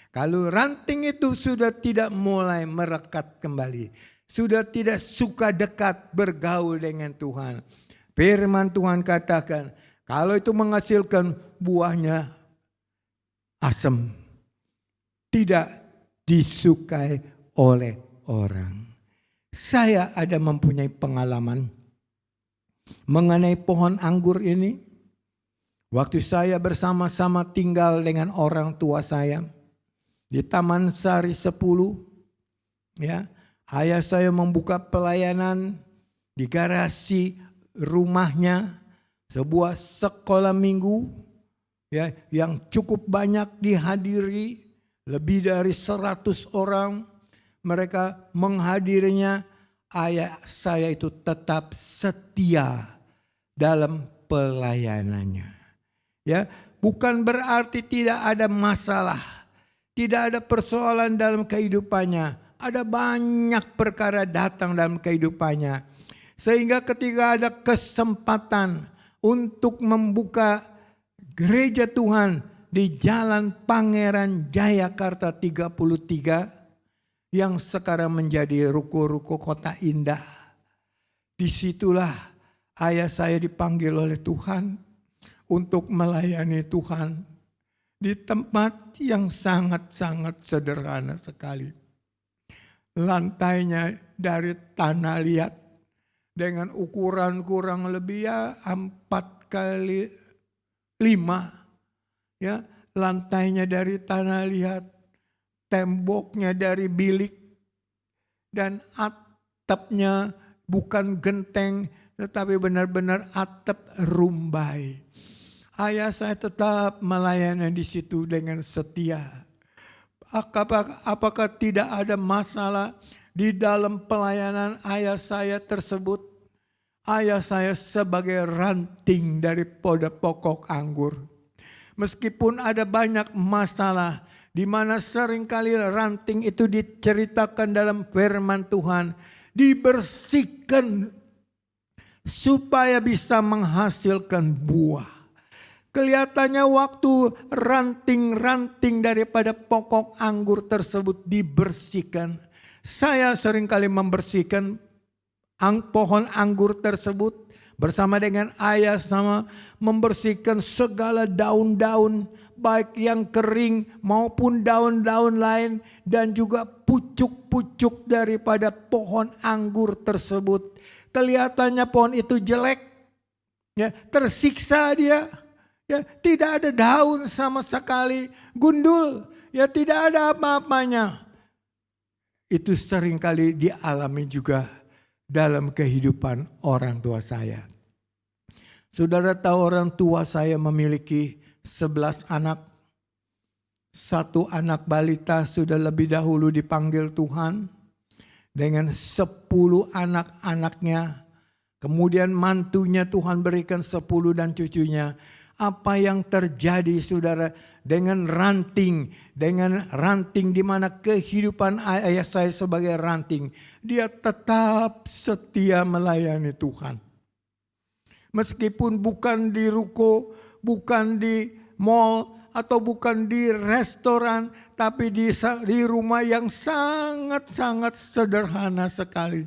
Kalau ranting itu sudah tidak mulai merekat kembali, sudah tidak suka dekat bergaul dengan Tuhan, firman Tuhan katakan, kalau itu menghasilkan buahnya asam, tidak disukai oleh orang. Saya ada mempunyai pengalaman mengenai pohon anggur ini. Waktu saya bersama-sama tinggal dengan orang tua saya di Taman Sari 10, ya, ayah saya membuka pelayanan di garasi rumahnya. Sebuah sekolah minggu, ya, yang cukup banyak dihadiri, lebih dari 100 orang. Mereka menghadirinya. Ayah saya itu tetap setia dalam pelayanannya. Ya, bukan berarti tidak ada masalah, tidak ada persoalan dalam kehidupannya. Ada banyak perkara datang dalam kehidupannya. Sehingga ketika ada kesempatan untuk membuka gereja Tuhan di Jalan Pangeran Jayakarta 33 yang sekarang menjadi ruko-ruko Kota Indah. Disitulah ayah saya dipanggil oleh Tuhan untuk melayani Tuhan di tempat yang sangat-sangat sederhana sekali. Lantainya dari tanah liat dengan ukuran kurang lebih 4x5, ya, lantainya dari tanah liat, temboknya dari bilik, dan atapnya bukan genteng tetapi benar-benar atap rumbai. Ayah saya tetap melayani di situ dengan setia. Apakah tidak ada masalah di dalam pelayanan ayah saya tersebut? Ayah saya sebagai ranting dari pokok anggur. Meskipun ada banyak masalah, di mana seringkali ranting itu diceritakan dalam firman Tuhan. dibersihkan supaya bisa menghasilkan buah. Kelihatannya waktu ranting-ranting daripada pokok anggur tersebut dibersihkan. Saya seringkali membersihkan pohon anggur tersebut bersama dengan ayah, sama membersihkan segala daun-daun baik yang kering maupun daun-daun lain dan juga pucuk-pucuk daripada pohon anggur tersebut. Kelihatannya pohon itu jelek, ya, tersiksa dia, ya, tidak ada daun sama sekali, gundul, ya, tidak ada apa-apanya. Itu seringkali dialami juga dalam kehidupan orang tua saya. Saudara tahu orang tua saya memiliki 11 anak. Satu anak balita sudah lebih dahulu dipanggil Tuhan dengan 10 anak-anaknya. Kemudian mantunya Tuhan berikan 10 dan cucunya. Apa yang terjadi saudara dengan ranting di mana kehidupan ayah saya sebagai ranting. Dia tetap setia melayani Tuhan. Meskipun bukan di ruko, bukan di mall, atau bukan di restoran, tapi di rumah yang sangat-sangat sederhana sekali.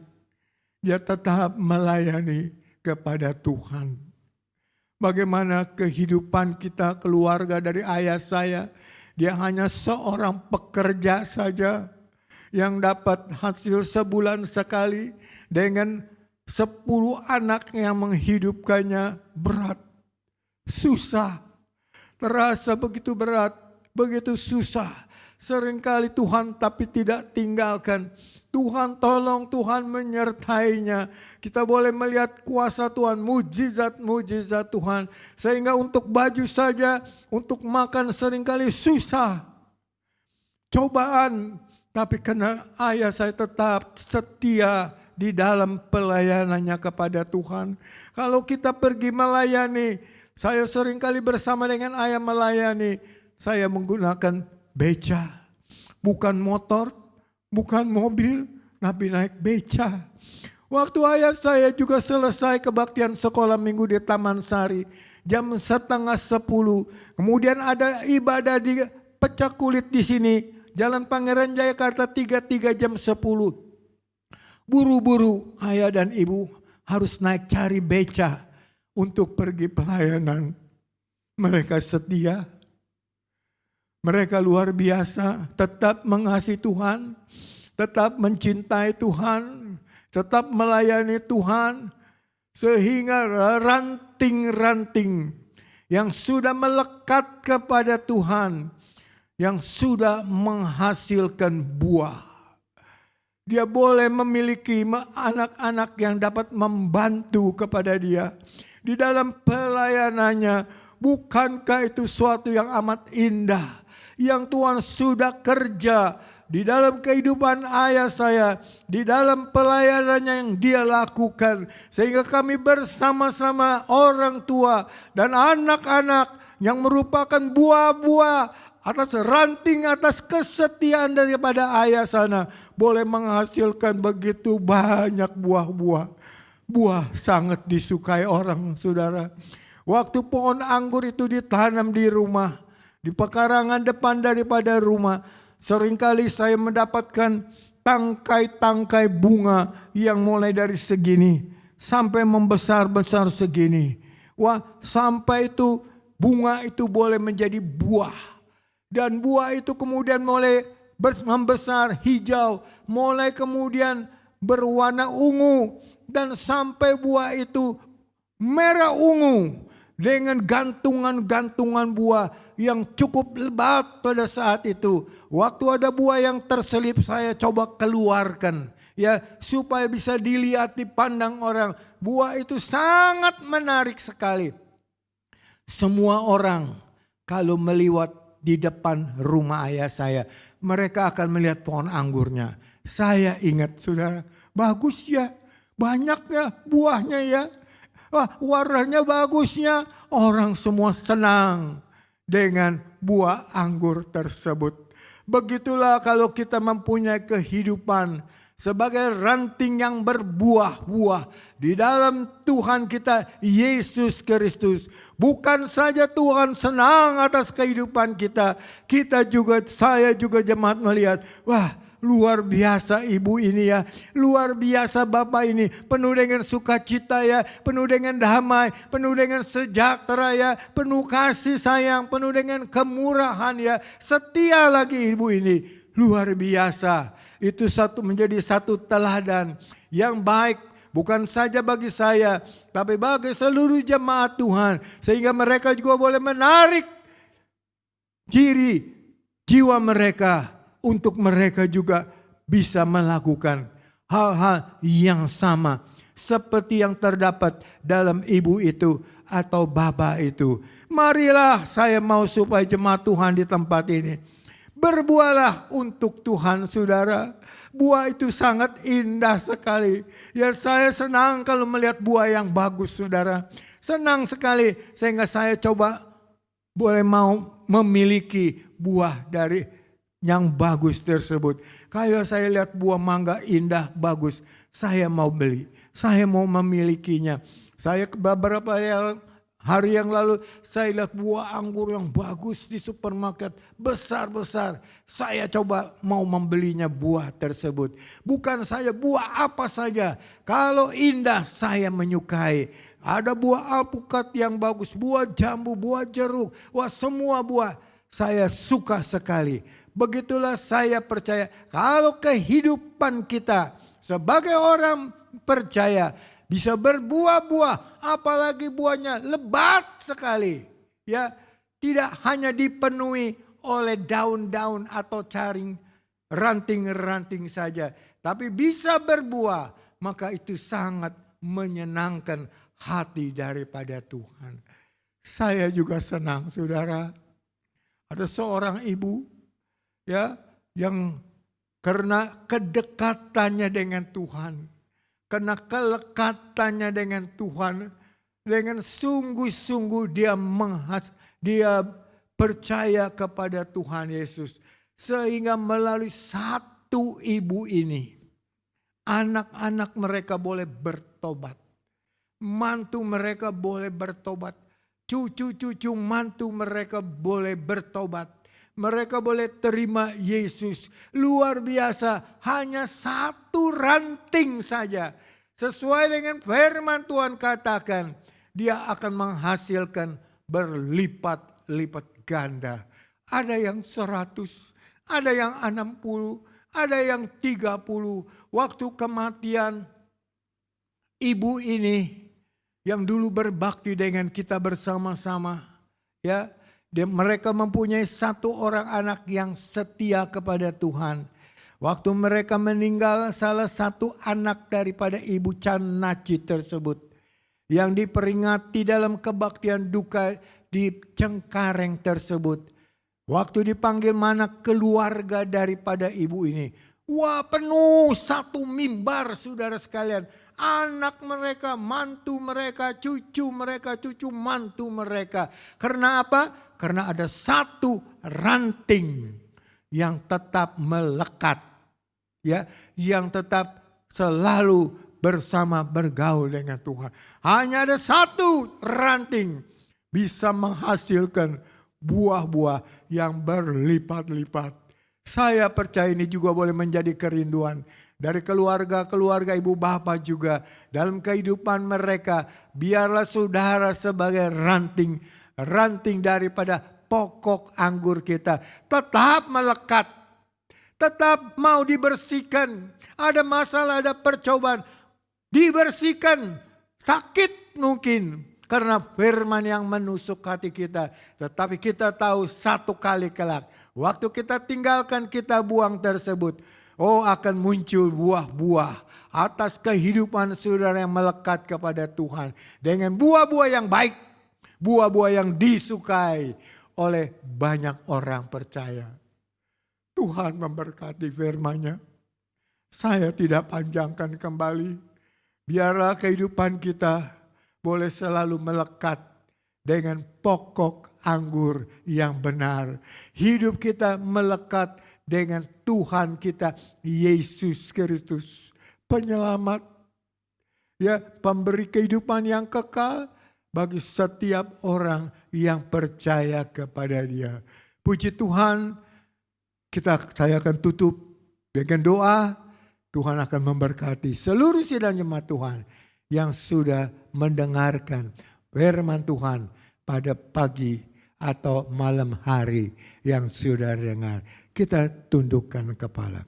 Dia tetap melayani kepada Tuhan. Bagaimana kehidupan kita keluarga dari ayah saya. Dia hanya seorang pekerja saja yang dapat hasil sebulan sekali dengan 10 anak yang menghidupkannya berat, susah, terasa begitu berat, begitu susah. Seringkali Tuhan tapi tidak tinggalkan. Tuhan tolong, Tuhan menyertainya. Kita boleh melihat kuasa Tuhan, mujizat-mujizat Tuhan. Sehingga untuk baju saja, untuk makan seringkali susah. Cobaan, tapi karena ayah saya tetap setia di dalam pelayanannya kepada Tuhan. Kalau kita pergi melayani, saya seringkali bersama dengan ayah melayani. Saya menggunakan beca, bukan motor, bukan mobil, tapi naik beca. Waktu ayah saya juga selesai kebaktian sekolah minggu di Taman Sari, jam 9:30. Kemudian ada ibadah di Pecah Kulit di sini, Jalan Pangeran Jayakarta 33 jam 10. Buru-buru ayah dan ibu harus naik cari beca untuk pergi pelayanan. Mereka setia, mereka luar biasa, tetap mengasihi Tuhan, tetap mencintai Tuhan, tetap melayani Tuhan. Sehingga ranting-ranting yang sudah melekat kepada Tuhan, yang sudah menghasilkan buah. Dia boleh memiliki anak-anak yang dapat membantu kepada dia di dalam pelayanannya. Bukankah itu suatu yang amat indah yang Tuhan sudah kerja di dalam kehidupan ayah saya, di dalam pelayanannya yang dia lakukan. Sehingga kami bersama-sama orang tua dan anak-anak yang merupakan buah-buah atas ranting, atas kesetiaan daripada ayah sana, boleh menghasilkan begitu banyak buah-buah. Buah sangat disukai orang, saudara. Waktu pohon anggur itu ditanam di rumah, di pekarangan depan daripada rumah, seringkali saya mendapatkan tangkai-tangkai bunga yang mulai dari segini sampai membesar-besar segini. Wah, sampai itu bunga itu boleh menjadi buah. Dan buah itu kemudian mulai membesar hijau, mulai kemudian berwarna ungu, dan sampai buah itu merah ungu dengan gantungan-gantungan buah yang cukup lebat pada saat itu. Waktu ada buah yang terselip, saya coba keluarkan, ya, supaya bisa dilihat, dipandang orang. Buah itu sangat menarik sekali. Semua orang kalau melihat di depan rumah ayah saya, mereka akan melihat pohon anggurnya. Saya ingat, saudara, bagus ya, banyaknya buahnya ya, wah, warnanya bagusnya. Orang semua senang dengan buah anggur tersebut. Begitulah kalau kita mempunyai kehidupan sebagai ranting yang berbuah-buah di dalam Tuhan kita Yesus Kristus. Bukan saja Tuhan senang atas kehidupan kita, saya juga jemaat melihat, wah, luar biasa ibu ini ya, luar biasa bapak ini, penuh dengan sukacita ya, penuh dengan damai, penuh dengan sejahtera ya, penuh kasih sayang, penuh dengan kemurahan ya, setia lagi ibu ini, luar biasa. Itu menjadi satu teladan yang baik, bukan saja bagi saya, tapi bagi seluruh jemaat Tuhan, sehingga mereka juga boleh menarik diri, jiwa mereka, untuk mereka juga bisa melakukan hal-hal yang sama seperti yang terdapat dalam ibu itu atau bapak itu. Marilah, saya mau supaya jemaat Tuhan di tempat ini berbuahlah untuk Tuhan, saudara. Buah itu sangat indah sekali. Ya, saya senang kalau melihat buah yang bagus, saudara. Senang sekali sehingga saya coba boleh mau memiliki buah dari yang bagus tersebut. Kalau saya lihat buah mangga indah, bagus, saya mau beli. Saya mau memilikinya. Saya beberapa hari yang lalu saya lihat buah anggur yang bagus di supermarket, besar-besar. Saya coba mau membelinya buah tersebut. Bukan saja buah apa saja, kalau indah saya menyukai. Ada buah alpukat yang bagus, buah jambu, buah jeruk. Wah, semua buah saya suka sekali. Begitulah saya percaya kalau kehidupan kita sebagai orang percaya bisa berbuah-buah, apalagi buahnya lebat sekali. Ya, tidak hanya dipenuhi oleh daun-daun atau caring ranting-ranting saja, tapi bisa berbuah, maka itu sangat menyenangkan hati daripada Tuhan. Saya juga senang, saudara. Ada seorang ibu ya yang karena kedekatannya dengan Tuhan, karena kelekatannya dengan Tuhan, dengan sungguh-sungguh dia percaya kepada Tuhan Yesus. Sehingga melalui satu ibu ini, anak-anak mereka boleh bertobat. Mantu mereka boleh bertobat. Cucu-cucu mantu mereka boleh bertobat. Mereka boleh terima Yesus. Luar biasa, hanya satu ranting saja. Sesuai dengan firman Tuhan katakan, dia akan menghasilkan berlipat-lipat ganda. Ada yang 100, ada yang 60, ada yang 30. Waktu kematian ibu ini yang dulu berbakti dengan kita bersama-sama, ya. Mereka mempunyai satu orang anak yang setia kepada Tuhan. Waktu mereka meninggal, salah satu anak daripada ibu Chan Naci tersebut yang diperingati dalam kebaktian duka di Cengkareng tersebut. Waktu dipanggil mana keluarga daripada ibu ini. Wah, penuh satu mimbar, saudara sekalian. Anak mereka, mantu mereka, cucu mantu mereka. Karena apa? Karena ada satu ranting yang tetap melekat, ya, yang tetap selalu bersama bergaul dengan Tuhan. Hanya ada satu ranting bisa menghasilkan buah-buah yang berlipat-lipat. Saya percaya ini juga boleh menjadi kerinduan dari keluarga-keluarga ibu bapak juga dalam kehidupan mereka. Biarlah saudara sebagai ranting daripada pokok anggur kita tetap melekat, tetap mau dibersihkan. Ada masalah, ada percobaan, dibersihkan. Sakit mungkin karena firman yang menusuk hati kita, tetapi kita tahu satu kali kelak waktu kita tinggalkan, kita buang tersebut, akan muncul buah-buah atas kehidupan saudara yang melekat kepada Tuhan dengan buah-buah yang baik. Buah-buah yang disukai oleh banyak orang percaya. Tuhan memberkati firman-Nya. Saya tidak panjangkan kembali. Biarlah kehidupan kita boleh selalu melekat dengan pokok anggur yang benar. Hidup kita melekat dengan Tuhan kita Yesus Kristus, penyelamat, ya, pemberi kehidupan yang kekal bagi setiap orang yang percaya kepada Dia. Puji Tuhan, saya akan tutup dengan doa. Tuhan akan memberkati seluruh sidang jemaat Tuhan yang sudah mendengarkan firman Tuhan pada pagi atau malam hari yang sudah dengar. Kita tundukkan kepala.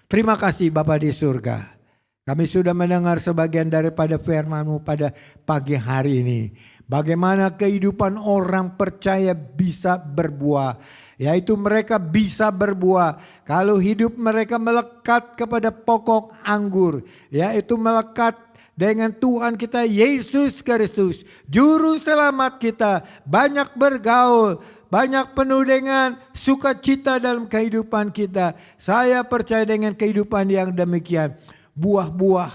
Terima kasih Bapa di surga. Kami sudah mendengar sebagian daripada firman-Mu pada pagi hari ini. Bagaimana kehidupan orang percaya bisa berbuah. Yaitu mereka bisa berbuah kalau hidup mereka melekat kepada pokok anggur. Yaitu melekat dengan Tuhan kita Yesus Kristus. Juru selamat kita, banyak bergaul, banyak penuh dengan sukacita dalam kehidupan kita. Saya percaya dengan kehidupan yang demikian. Buah-buah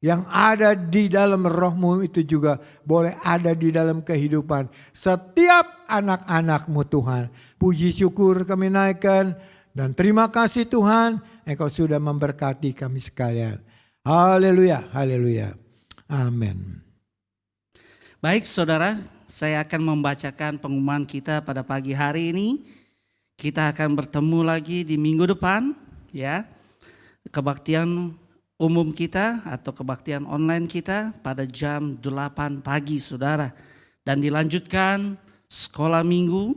yang ada di dalam roh-Mu itu juga boleh ada di dalam kehidupan setiap anak-anak-Mu Tuhan. Puji syukur kami naikkan dan terima kasih Tuhan, Engkau sudah memberkati kami sekalian. Haleluya, haleluya. Amin. Baik saudara, saya akan membacakan pengumuman kita pada pagi hari ini. Kita akan bertemu lagi di minggu depan, ya. Kebaktian umum kita atau kebaktian online kita pada jam 8 pagi saudara. Dan dilanjutkan sekolah minggu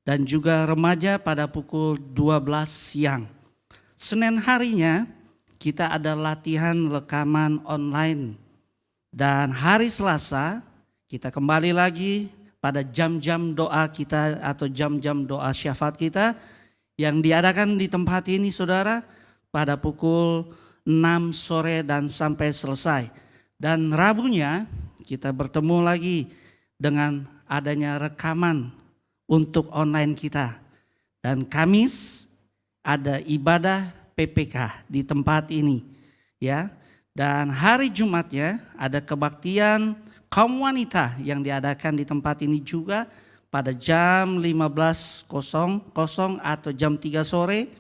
dan juga remaja pada pukul 12 siang. Senin harinya kita ada latihan rekaman online. Dan hari Selasa kita kembali lagi pada jam-jam doa kita atau jam-jam doa syafaat kita yang diadakan di tempat ini saudara pada pukul 6 sore dan sampai selesai. Dan Rabunya kita bertemu lagi dengan adanya rekaman untuk online kita. Dan Kamis ada ibadah PPK di tempat ini, ya. Dan hari Jumatnya ada kebaktian kaum wanita yang diadakan di tempat ini juga pada jam 15.00 atau jam 3 sore.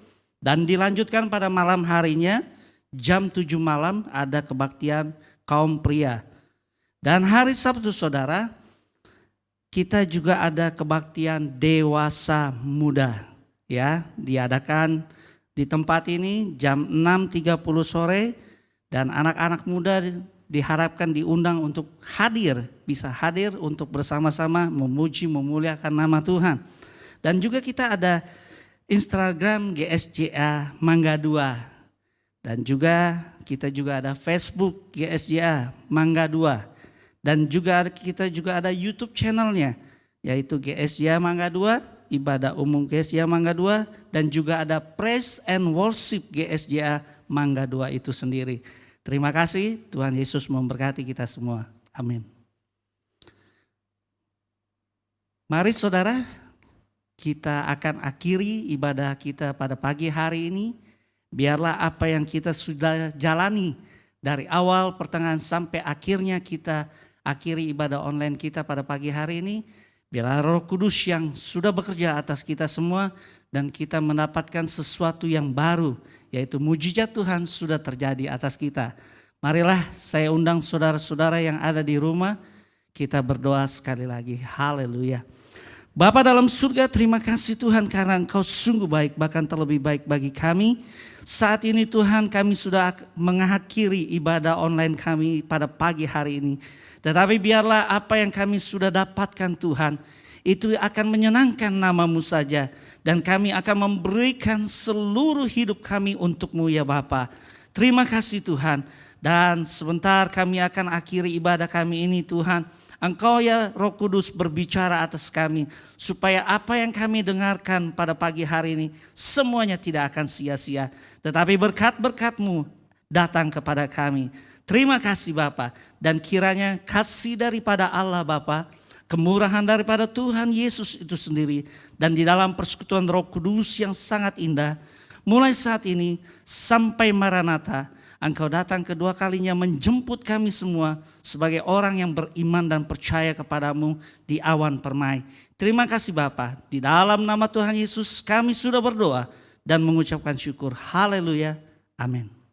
Dan dilanjutkan pada malam harinya jam 7 malam ada kebaktian kaum pria. Dan hari Sabtu saudara, kita juga ada kebaktian dewasa muda, ya, diadakan di tempat ini jam 6.30 sore dan anak-anak muda diharapkan diundang untuk bisa hadir untuk bersama-sama memuji memuliakan nama Tuhan. Dan juga kita ada Instagram GSJA Mangga 2 dan juga kita juga ada Facebook GSJA Mangga 2. Dan juga kita juga ada YouTube channelnya yaitu GSJA Mangga 2, ibadah umum GSJA Mangga 2 dan juga ada Praise and Worship GSJA Mangga 2 itu sendiri. Terima kasih, Tuhan Yesus memberkati kita semua. Amin. Mari saudara, kita akan akhiri ibadah kita pada pagi hari ini. Biarlah apa yang kita sudah jalani dari awal pertengahan sampai akhirnya kita akhiri ibadah online kita pada pagi hari ini. Biarlah Roh Kudus yang sudah bekerja atas kita semua dan kita mendapatkan sesuatu yang baru, yaitu mujizat Tuhan sudah terjadi atas kita. Marilah saya undang saudara-saudara yang ada di rumah, kita berdoa sekali lagi. Haleluya. Bapa dalam surga, terima kasih Tuhan karena Engkau sungguh baik, bahkan terlebih baik bagi kami. Saat ini Tuhan kami sudah mengakhiri ibadah online kami pada pagi hari ini. Tetapi biarlah apa yang kami sudah dapatkan Tuhan, itu akan menyenangkan nama-Mu saja. Dan kami akan memberikan seluruh hidup kami untuk-Mu ya Bapa. Terima kasih Tuhan. Dan sebentar kami akan akhiri ibadah kami ini Tuhan. Engkau ya Roh Kudus berbicara atas kami. Supaya apa yang kami dengarkan pada pagi hari ini semuanya tidak akan sia-sia. Tetapi berkat-berkat-Mu datang kepada kami. Terima kasih Bapa. Dan kiranya kasih daripada Allah Bapa, kemurahan daripada Tuhan Yesus itu sendiri, dan di dalam persekutuan Roh Kudus yang sangat indah, mulai saat ini sampai Maranatha, Engkau datang kedua kalinya menjemput kami semua sebagai orang yang beriman dan percaya kepadamu di awan permai. Terima kasih Bapa. Di dalam nama Tuhan Yesus kami sudah berdoa dan mengucapkan syukur. Haleluya. Amin.